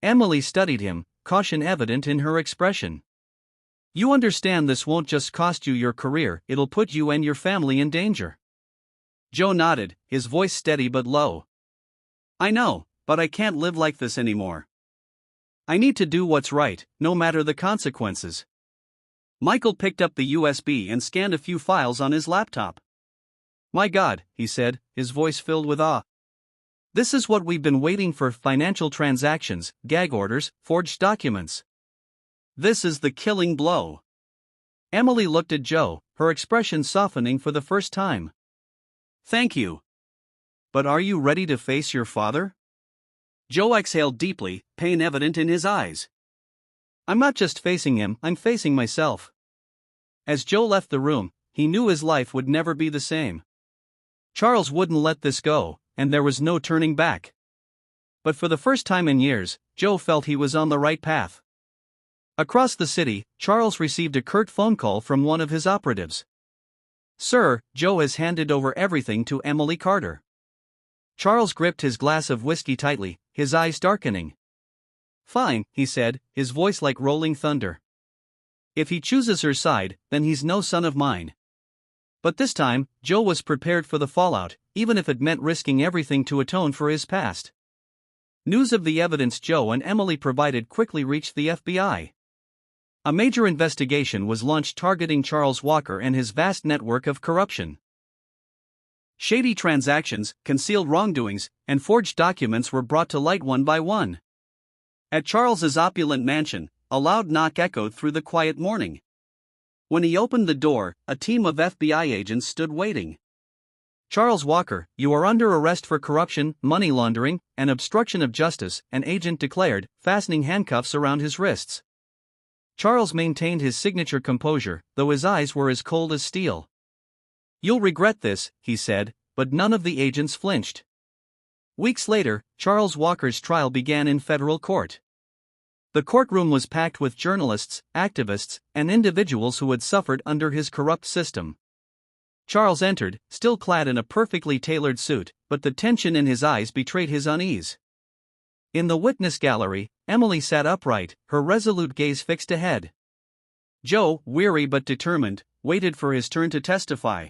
[SPEAKER 1] Emily studied him, caution evident in her expression. You understand this won't just cost you your career, it'll put you and your family in danger. Joe nodded, his voice steady but low. I know, but I can't live like this anymore. I need to do what's right, no matter the consequences. Michael picked up the USB and scanned a few files on his laptop. My God, he said, his voice filled with awe. This is what we've been waiting for: financial transactions, gag orders, forged documents. This is the killing blow. Emily looked at Joe, her expression softening for the first time. Thank you. But are you ready to face your father? Joe exhaled deeply, pain evident in his eyes. I'm not just facing him, I'm facing myself. As Joe left the room, he knew his life would never be the same. Charles wouldn't let this go, and there was no turning back. But for the first time in years, Joe felt he was on the right path. Across the city, Charles received a curt phone call from one of his operatives. Sir, Joe has handed over everything to Emily Carter. Charles gripped his glass of whiskey tightly, his eyes darkening. Fine, he said, his voice like rolling thunder. If he chooses her side, then he's no son of mine. But this time, Joe was prepared for the fallout, even if it meant risking everything to atone for his past. News of the evidence Joe and Emily provided quickly reached the FBI. A major investigation was launched targeting Charles Walker and his vast network of corruption. Shady transactions, concealed wrongdoings, and forged documents were brought to light one by one. At Charles's opulent mansion, a loud knock echoed through the quiet morning. When he opened the door, a team of FBI agents stood waiting. Charles Walker, you are under arrest for corruption, money laundering, and obstruction of justice, an agent declared, fastening handcuffs around his wrists. Charles maintained his signature composure, though his eyes were as cold as steel. You'll regret this, he said, but none of the agents flinched. Weeks later, Charles Walker's trial began in federal court. The courtroom was packed with journalists, activists, and individuals who had suffered under his corrupt system. Charles entered, still clad in a perfectly tailored suit, but the tension in his eyes betrayed his unease. In the witness gallery, Emily sat upright, her resolute gaze fixed ahead. Joe, weary but determined, waited for his turn to testify.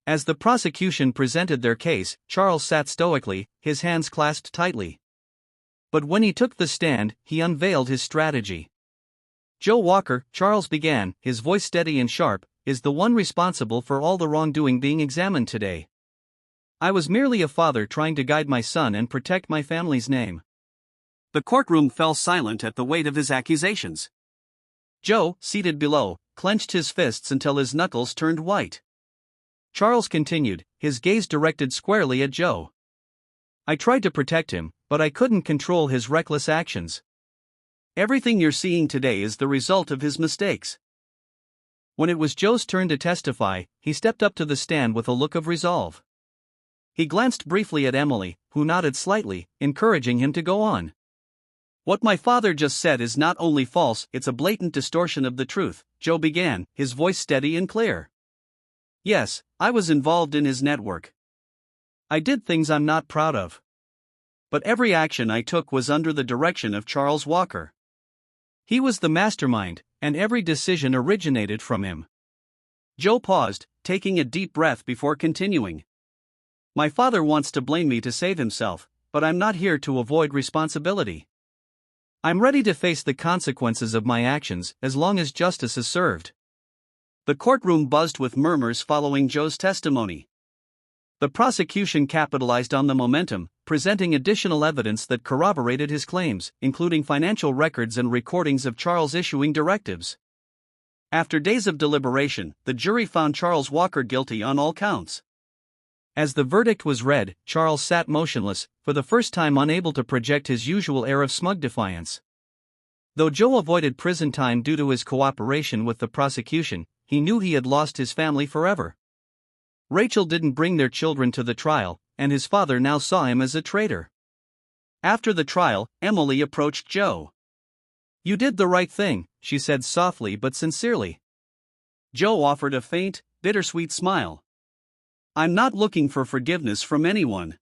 [SPEAKER 1] As the prosecution presented their case, Charles sat stoically, his hands clasped tightly. But when he took the stand, he unveiled his strategy. Joe Walker, Charles began, his voice steady and sharp, is the one responsible for all the wrongdoing being examined today. I was merely a father trying to guide my son and protect my family's name. The courtroom fell silent at the weight of his accusations. Joe, seated below, clenched his fists until his knuckles turned white. Charles continued, his gaze directed squarely at Joe. I tried to protect him, but I couldn't control his reckless actions. Everything you're seeing today is the result of his mistakes. When it was Joe's turn to testify, he stepped up to the stand with a look of resolve. He glanced briefly at Emily, who nodded slightly, encouraging him to go on. What my father just said is not only false, it's a blatant distortion of the truth, Joe began, his voice steady and clear. Yes, I was involved in his network. I did things I'm not proud of. But every action I took was under the direction of Charles Walker. He was the mastermind, and every decision originated from him. Joe paused, taking a deep breath before continuing. My father wants to blame me to save himself, but I'm not here to avoid responsibility. I'm ready to face the consequences of my actions as long as justice is served. The courtroom buzzed with murmurs following Joe's testimony. The prosecution capitalized on the momentum, presenting additional evidence that corroborated his claims, including financial records and recordings of Charles issuing directives. After days of deliberation, the jury found Charles Walker guilty on all counts. As the verdict was read, Charles sat motionless, for the first time unable to project his usual air of smug defiance. Though Joe avoided prison time due to his cooperation with the prosecution, he knew he had lost his family forever. Rachel didn't bring their children to the trial, and his father now saw him as a traitor. After the trial, Emily approached Joe. You did the right thing, she said softly but sincerely. Joe offered a faint, bittersweet smile. I'm not looking for forgiveness from anyone.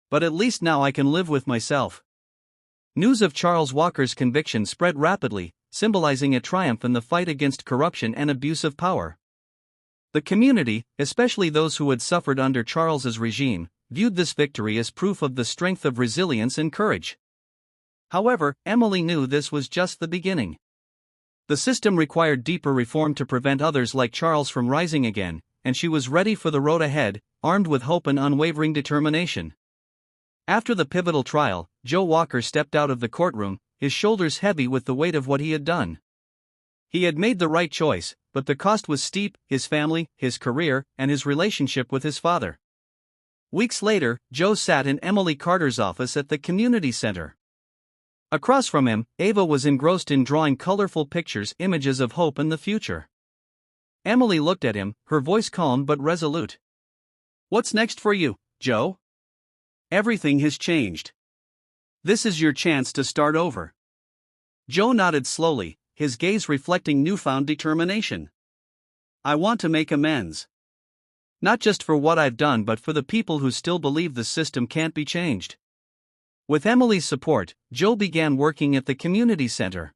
[SPEAKER 1] But at least now I can live with myself. News of Charles Walker's conviction spread rapidly, symbolizing a triumph in the fight against corruption and abuse of power. The community, especially those who had suffered under Charles's regime, viewed this victory as proof of the strength of resilience and courage. However, Emily knew this was just the beginning. The system required deeper reform to prevent others like Charles from rising again, and she was ready for the road ahead, armed with hope and unwavering determination. After the pivotal trial, Joe Walker stepped out of the courtroom, his shoulders heavy with the weight of what he had done. He had made the right choice, but the cost was steep: his family, his career, and his relationship with his father. Weeks later, Joe sat in Emily Carter's office at the community center. Across from him, Ava was engrossed in drawing colorful pictures, images of hope and the future. Emily looked at him, her voice calm but resolute. What's next for you, Joe? Everything has changed. This is your chance to start over. Joe nodded slowly, his gaze reflecting newfound determination. I want to make amends. Not just for what I've done but for the people who still believe the system can't be changed. With Emily's support, Joe began working at the community center.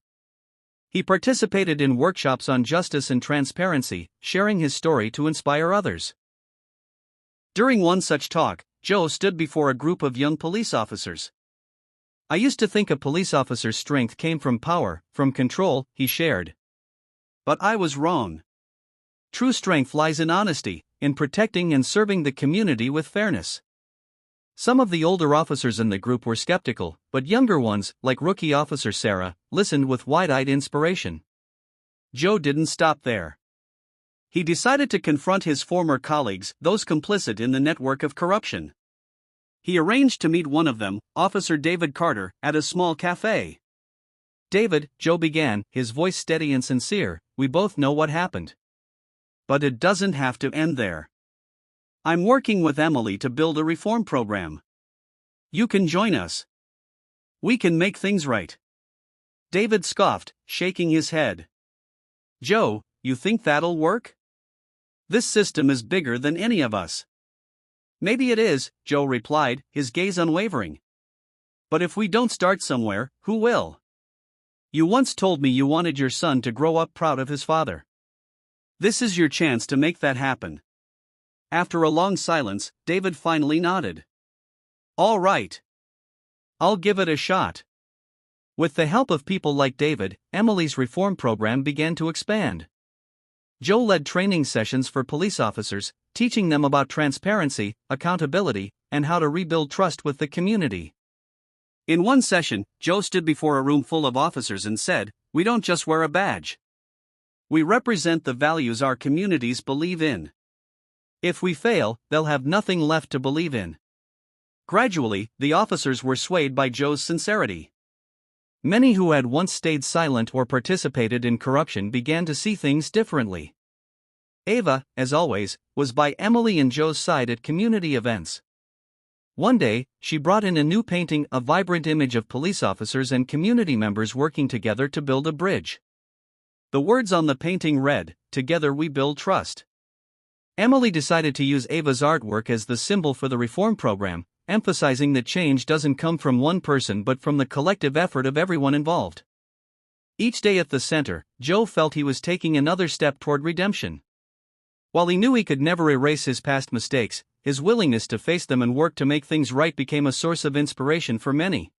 [SPEAKER 1] He participated in workshops on justice and transparency, sharing his story to inspire others. During one such talk, Joe stood before a group of young police officers. I used to think a police officer's strength came from power, from control, he shared. But I was wrong. True strength lies in honesty, in protecting and serving the community with fairness. Some of the older officers in the group were skeptical, but younger ones, like rookie officer Sarah, listened with wide-eyed inspiration. Joe didn't stop there. He decided to confront his former colleagues, those complicit in the network of corruption. He arranged to meet one of them, Officer David Carter, at a small cafe. David, Joe began, his voice steady and sincere, we both know what happened. But it doesn't have to end there. I'm working with Emily to build a reform program. You can join us. We can make things right. David scoffed, shaking his head. Joe, you think that'll work? This system is bigger than any of us. Maybe it is, Joe replied, his gaze unwavering. But if we don't start somewhere, who will? You once told me you wanted your son to grow up proud of his father. This is your chance to make that happen. After a long silence, David finally nodded. All right. I'll give it a shot. With the help of people like David, Emily's reform program began to expand. Joe led training sessions for police officers, teaching them about transparency, accountability, and how to rebuild trust with the community. In one session, Joe stood before a room full of officers and said, "We don't just wear a badge. We represent the values our communities believe in. If we fail, they'll have nothing left to believe in." Gradually, the officers were swayed by Joe's sincerity. Many who had once stayed silent or participated in corruption began to see things differently. Ava, as always, was by Emily and Joe's side at community events. One day, she brought in a new painting, a vibrant image of police officers and community members working together to build a bridge. The words on the painting read, "Together we build trust." Emily decided to use Ava's artwork as the symbol for the reform program, emphasizing that change doesn't come from one person but from the collective effort of everyone involved. Each day at the center, Joe felt he was taking another step toward redemption. While he knew he could never erase his past mistakes, his willingness to face them and work to make things right became a source of inspiration for many.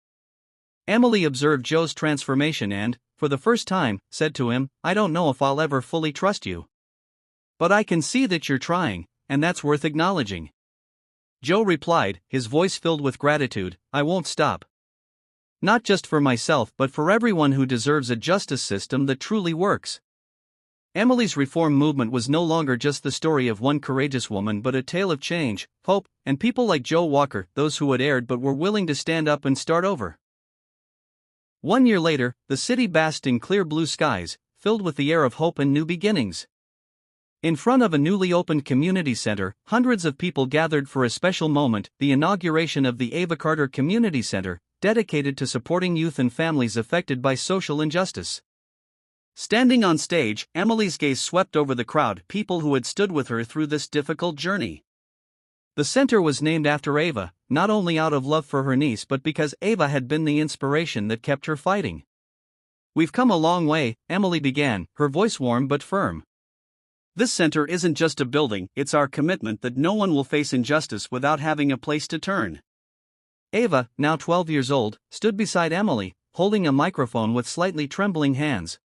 [SPEAKER 1] Emily observed Joe's transformation and, for the first time, said to him, "I don't know if I'll ever fully trust you. But I can see that you're trying, and that's worth acknowledging." Joe replied, his voice filled with gratitude, "I won't stop. Not just for myself but for everyone who deserves a justice system that truly works." Emily's reform movement was no longer just the story of one courageous woman but a tale of change, hope, and people like Joe Walker, those who had erred but were willing to stand up and start over. 1 year later, the city basked in clear blue skies, filled with the air of hope and new beginnings. In front of a newly opened community center, hundreds of people gathered for a special moment, the inauguration of the Ava Carter Community Center, dedicated to supporting youth and families affected by social injustice. Standing on stage, Emily's gaze swept over the crowd, people who had stood with her through this difficult journey. The center was named after Ava, not only out of love for her niece but because Ava had been the inspiration that kept her fighting. "We've come a long way," Emily began, her voice warm but firm. "This center isn't just a building, it's our commitment that no one will face injustice without having a place to turn." Ava, now 12 years old, stood beside Emily, holding a microphone with slightly trembling hands.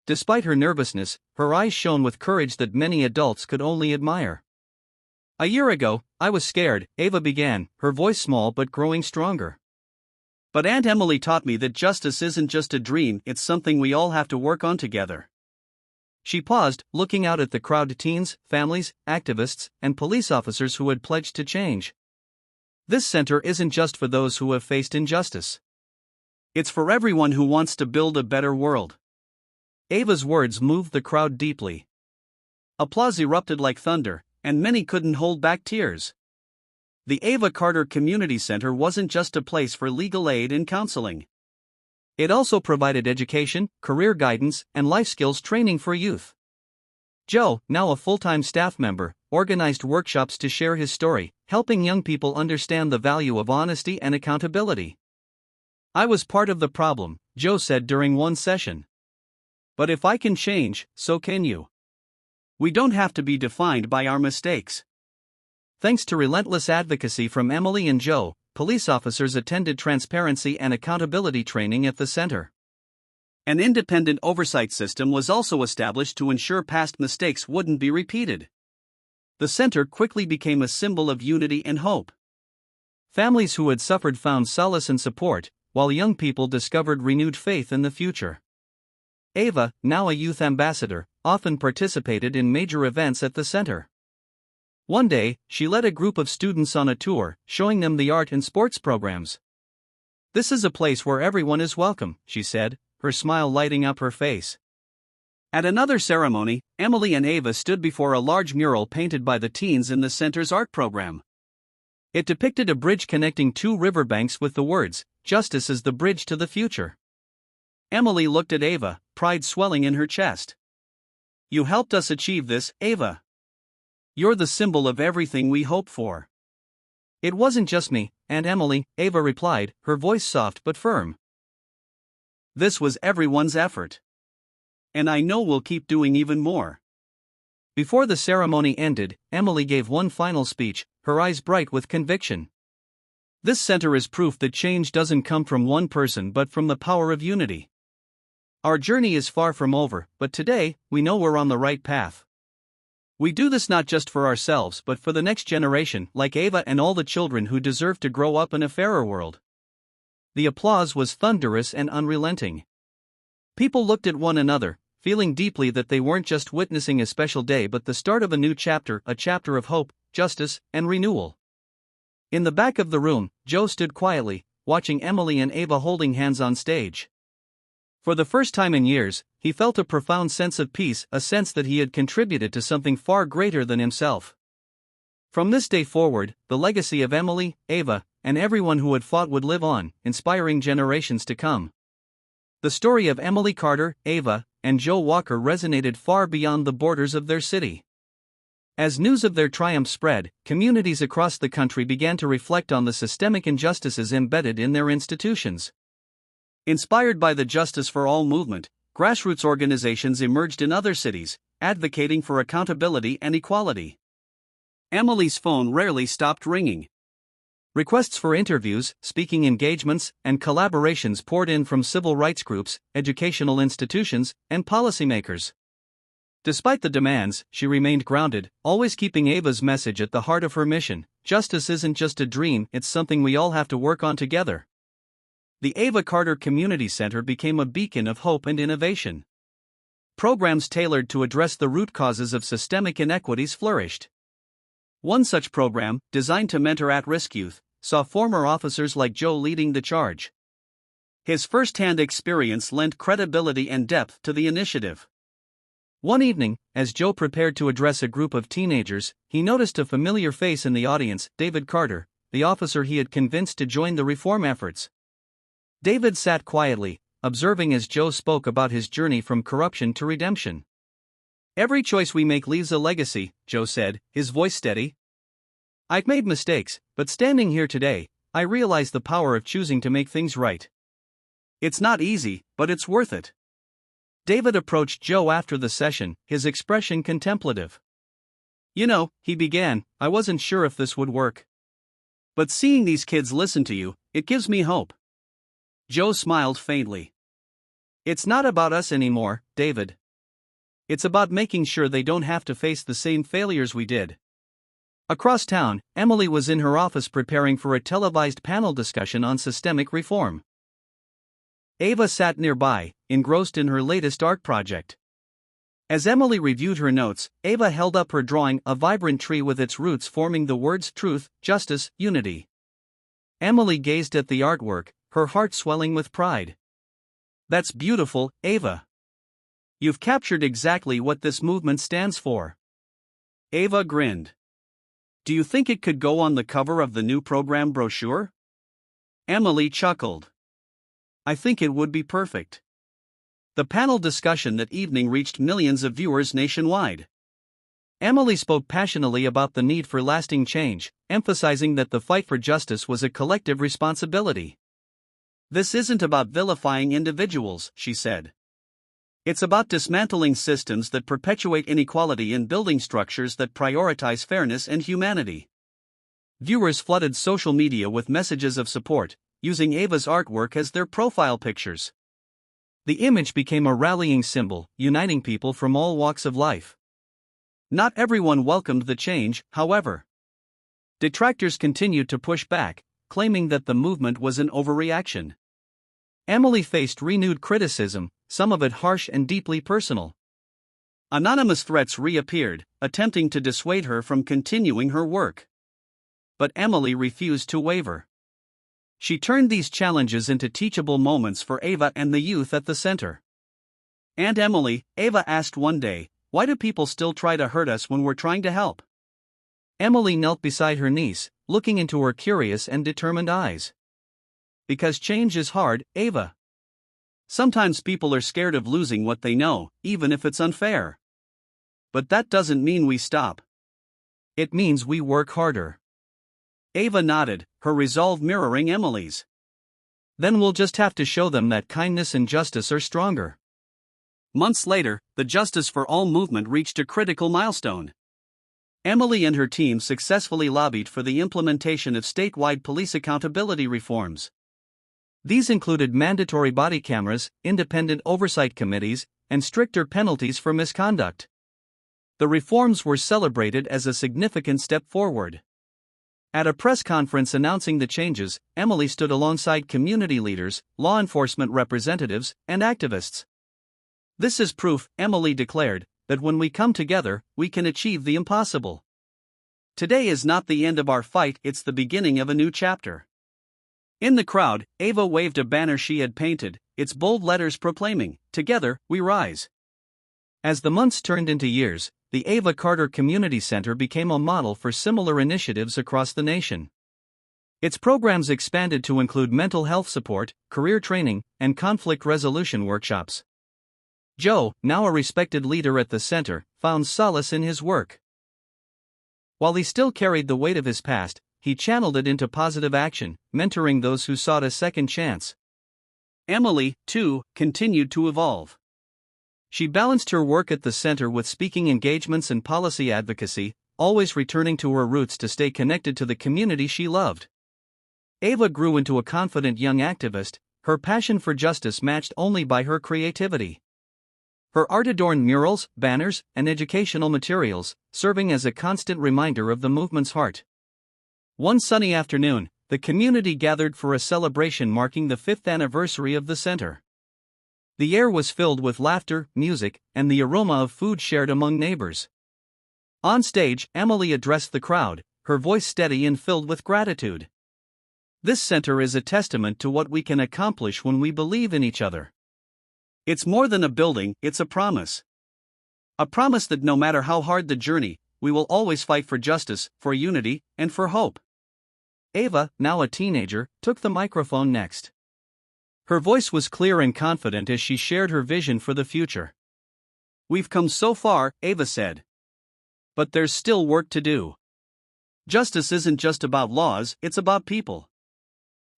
[SPEAKER 1] Despite her nervousness, her eyes shone with courage that many adults could only admire. "A year ago, I was scared," Ava began, her voice small but growing stronger. "But Aunt Emily taught me that justice isn't just a dream, it's something we all have to work on together." She paused, looking out at the crowd, teens, families, activists, and police officers who had pledged to change. "This center isn't just for those who have faced injustice. It's for everyone who wants to build a better world." Ava's words moved the crowd deeply. Applause erupted like thunder, and many couldn't hold back tears. The Ava Carter Community Center wasn't just a place for legal aid and counseling. It also provided education, career guidance, and life skills training for youth. Joe, now a full-time staff member, organized workshops to share his story, helping young people understand the value of honesty and accountability. "I was part of the problem," Joe said during one session. "But if I can change, so can you. We don't have to be defined by our mistakes." Thanks to relentless advocacy from Emily and Joe, police officers attended transparency and accountability training at the center. An independent oversight system was also established to ensure past mistakes wouldn't be repeated. The center quickly became a symbol of unity and hope. Families who had suffered found solace and support, while young people discovered renewed faith in the future. Ava, now a youth ambassador, often participated in major events at the center. One day, she led a group of students on a tour, showing them the art and sports programs. "This is a place where everyone is welcome," she said, her smile lighting up her face. At another ceremony, Emily and Ava stood before a large mural painted by the teens in the center's art program. It depicted a bridge connecting two riverbanks with the words, "Justice is the bridge to the future." Emily looked at Ava, pride swelling in her chest. "You helped us achieve this, Ava. You're the symbol of everything we hope for." It wasn't just me, Aunt Emily, Ava replied, her voice soft but firm.
[SPEAKER 2] This was everyone's effort. And I know we'll keep doing even more.
[SPEAKER 1] Before the ceremony ended, Emily gave one final speech, her eyes bright with conviction. This center is proof that change doesn't come from one person but from the power of unity. Our journey is far from over, but today, we know we're on the right path. We do this not just for ourselves but for the next generation, like Ava and all the children who deserve to grow up in a fairer world. The applause was thunderous and unrelenting. People looked at one another, feeling deeply that they weren't just witnessing a special day but the start of a new chapter, a chapter of hope, justice, and renewal. In the back of the room, Joe stood quietly, watching Emily and Ava holding hands on stage. For the first time in years, he felt a profound sense of peace, a sense that he had contributed to something far greater than himself. From this day forward, the legacy of Emily, Ava, and everyone who had fought would live on, inspiring generations to come. The story of Emily Carter, Ava, and Joe Walker resonated far beyond the borders of their city. As news of their triumph spread, communities across the country began to reflect on the systemic injustices embedded in their institutions. Inspired by the Justice for All movement, grassroots organizations emerged in other cities, advocating for accountability and equality. Emily's phone rarely stopped ringing. Requests for interviews, speaking engagements, and collaborations poured in from civil rights groups, educational institutions, and policymakers. Despite the demands, she remained grounded, always keeping Ava's message at the heart of her mission. Justice isn't just a dream, it's something we all have to work on together. The Ava Carter Community Center became a beacon of hope and innovation. Programs tailored to address the root causes of systemic inequities flourished. One such program, designed to mentor at-risk youth, saw former officers like Joe leading the charge. His first-hand experience lent credibility and depth to the initiative. One evening, as Joe prepared to address a group of teenagers, he noticed a familiar face in the audience, David Carter, the officer he had convinced to join the reform efforts. David sat quietly, observing as Joe spoke about his journey from corruption to redemption. "Every choice we make leaves a legacy," Joe said, his voice steady. "I've made mistakes, but standing here today, I realize the power of choosing to make things right. It's not easy, but it's worth it." David approached Joe after the session, his expression contemplative. "You know," he began, "I wasn't sure if this would work. But seeing these kids listen to you, it gives me hope." Joe smiled faintly. "It's not about us anymore, David. It's about making sure they don't have to face the same failures we did." Across town, Emily was in her office preparing for a televised panel discussion on systemic reform. Ava sat nearby, engrossed in her latest art project. As Emily reviewed her notes, Ava held up her drawing, a vibrant tree with its roots forming the words truth, justice, unity. Emily gazed at the artwork, her heart swelling with pride. "That's beautiful, Ava. You've captured exactly what this movement stands for." Ava grinned. "Do you think it could go on the cover of the new program brochure?" Emily chuckled. "I think it would be perfect." The panel discussion that evening reached millions of viewers nationwide. Emily spoke passionately about the need for lasting change, emphasizing that the fight for justice was a collective responsibility. "This isn't about vilifying individuals," she said. "It's about dismantling systems that perpetuate inequality and building structures that prioritize fairness and humanity." Viewers flooded social media with messages of support, using Ava's artwork as their profile pictures. The image became a rallying symbol, uniting people from all walks of life. Not everyone welcomed the change, however. Detractors continued to push back, claiming that the movement was an overreaction. Emily faced renewed criticism, some of it harsh and deeply personal. Anonymous threats reappeared, attempting to dissuade her from continuing her work. But Emily refused to waver. She turned these challenges into teachable moments for Ava and the youth at the center. "Aunt Emily," Ava asked one day, "why do people still try to hurt us when we're trying to help?" Emily knelt beside her niece, looking into her curious and determined eyes. "Because change is hard, Ava. Sometimes people are scared of losing what they know, even if it's unfair. But that doesn't mean we stop. It means we work harder."
[SPEAKER 2] Ava nodded, her resolve mirroring Emily's.
[SPEAKER 1] Then we'll just have to show them that kindness and justice are stronger.
[SPEAKER 2] Months later, the Justice for All movement reached a critical milestone. Emily and her team successfully lobbied for the implementation of statewide police accountability reforms.
[SPEAKER 1] These included mandatory body cameras, independent oversight committees, and stricter penalties for misconduct. The reforms were celebrated as a significant step forward. At a press conference announcing the changes, Emily stood alongside community leaders, law enforcement representatives, and activists. "This is proof," Emily declared, "that when we come together, we can achieve the impossible. Today is not the end of our fight, it's the beginning of a new chapter." In the crowd, Ava waved a banner she had painted, its bold letters proclaiming, "Together, we rise." As the months turned into years, the Ava Carter Community Center became a model for similar initiatives across the nation. Its programs expanded to include mental health support, career training, and conflict resolution workshops. Joe, now a respected leader at the center, found solace in his work. While he still carried the weight of his past, he channeled it into positive action, mentoring those who sought a second chance.
[SPEAKER 2] Emily, too, continued to evolve.
[SPEAKER 1] She balanced her work at the center with speaking engagements and policy advocacy, always returning to her roots to stay connected to the community she loved. Ava grew into a confident young activist, her passion for justice matched only by her creativity. Her art adorned murals, banners, and educational materials, serving as a constant reminder of the movement's heart. One sunny afternoon, the community gathered for a celebration marking the 5th anniversary of the center. The air was filled with laughter, music, and the aroma of food shared among neighbors. On stage, Emily addressed the crowd, her voice steady and filled with gratitude. "This center is a testament to what we can accomplish when we believe in each other.
[SPEAKER 2] It's more than a building, it's a promise. A promise that no matter how hard the journey, we will always fight for justice, for unity, and for hope."
[SPEAKER 1] Ava, now a teenager, took the microphone next. Her voice was clear and confident as she shared her vision for the future.
[SPEAKER 2] "We've come so far," Ava said. "But there's still work to do. Justice isn't just about laws, it's about people.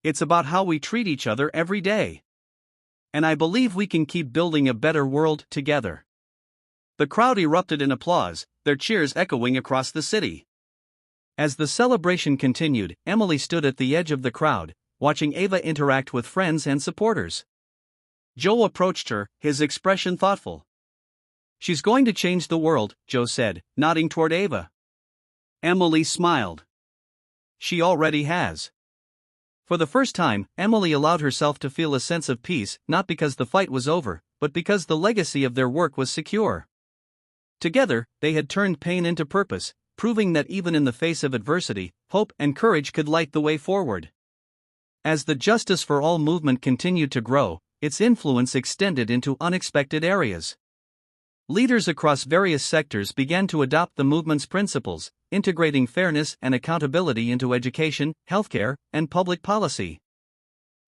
[SPEAKER 2] It's about how we treat each other every day. And I believe we can keep building a better world together." The crowd erupted in applause, their cheers echoing across the city.
[SPEAKER 1] As the celebration continued, Emily stood at the edge of the crowd, watching Ava interact with friends and supporters.
[SPEAKER 2] Joe approached her, his expression thoughtful.
[SPEAKER 1] "She's going to change the world," Joe said, nodding toward Ava.
[SPEAKER 2] Emily smiled.
[SPEAKER 1] "She already has." For the first time, Emily allowed herself to feel a sense of peace, not because the fight was over, but because the legacy of their work was secure. Together, they had turned pain into purpose, proving that even in the face of adversity, hope and courage could light the way forward. As the Justice for All movement continued to grow, its influence extended into unexpected areas. Leaders across various sectors began to adopt the movement's principles, integrating fairness and accountability into education, healthcare, and public policy.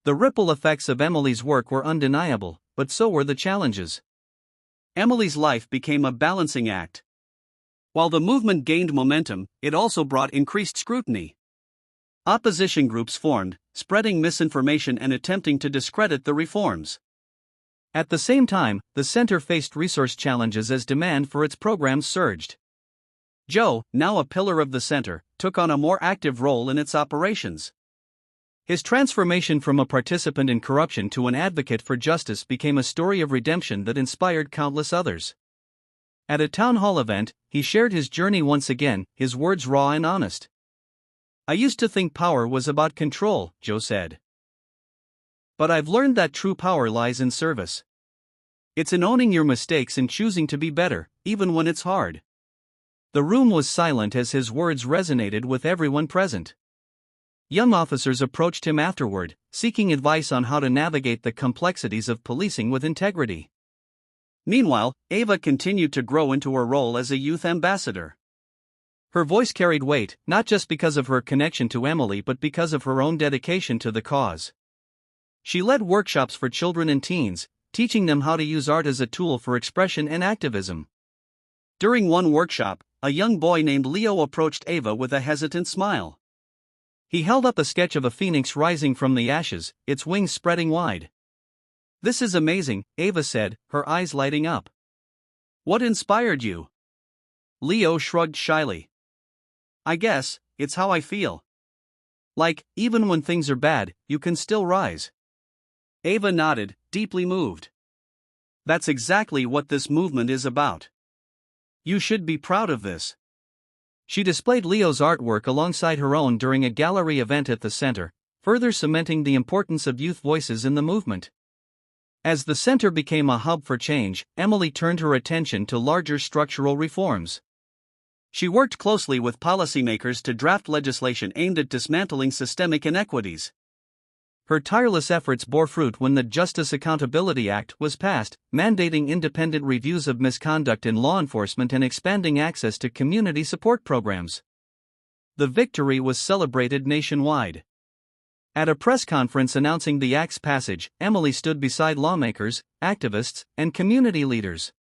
[SPEAKER 1] The ripple effects of Emily's work were undeniable, but so were the challenges.
[SPEAKER 2] Emily's life became a balancing act. While the movement gained momentum, it also brought increased scrutiny. Opposition groups formed, spreading misinformation and attempting to discredit the reforms.
[SPEAKER 1] At the same time, the center faced resource challenges as demand for its programs surged.
[SPEAKER 2] Joe, now a pillar of the center, took on a more active role in its operations.
[SPEAKER 1] His transformation from a participant in corruption to an advocate for justice became a story of redemption that inspired countless others. At a town hall event, he shared his journey once again, his words raw and honest. "I used to think power was about control," Joe said. "But I've learned that true power lies in service. It's in owning your mistakes and choosing to be better, even when it's hard." The room was silent as his words resonated with everyone present. Young officers approached him afterward, seeking advice on how to navigate the complexities of policing with integrity.
[SPEAKER 2] Meanwhile, Ava continued to grow into her role as a youth ambassador.
[SPEAKER 1] Her voice carried weight, not just because of her connection to Emily but because of her own dedication to the cause. She led workshops for children and teens, teaching them how to use art as a tool for expression and activism.
[SPEAKER 2] During one workshop, a young boy named Leo approached Ava with a hesitant smile.
[SPEAKER 1] He held up a sketch of a phoenix rising from the ashes, its wings spreading wide.
[SPEAKER 2] This is amazing, Ava said, her eyes lighting up. What inspired you? Leo shrugged shyly. I guess, it's how I feel. Like, even when things are bad, you can still rise. Ava nodded, deeply moved. That's exactly what this movement is about. You should be proud of this.
[SPEAKER 1] She displayed Leo's artwork alongside her own during a gallery event at the center, further cementing the importance of youth voices in the movement. As the center became a hub for change, Emily turned her attention to larger structural reforms. She worked closely with policymakers to draft legislation aimed at dismantling systemic inequities. Her tireless efforts bore fruit when the Justice Accountability Act was passed, mandating independent reviews of misconduct in law enforcement and expanding access to community support programs. The victory was celebrated nationwide. At a press conference announcing the act's passage, Emily stood beside lawmakers, activists, and community leaders.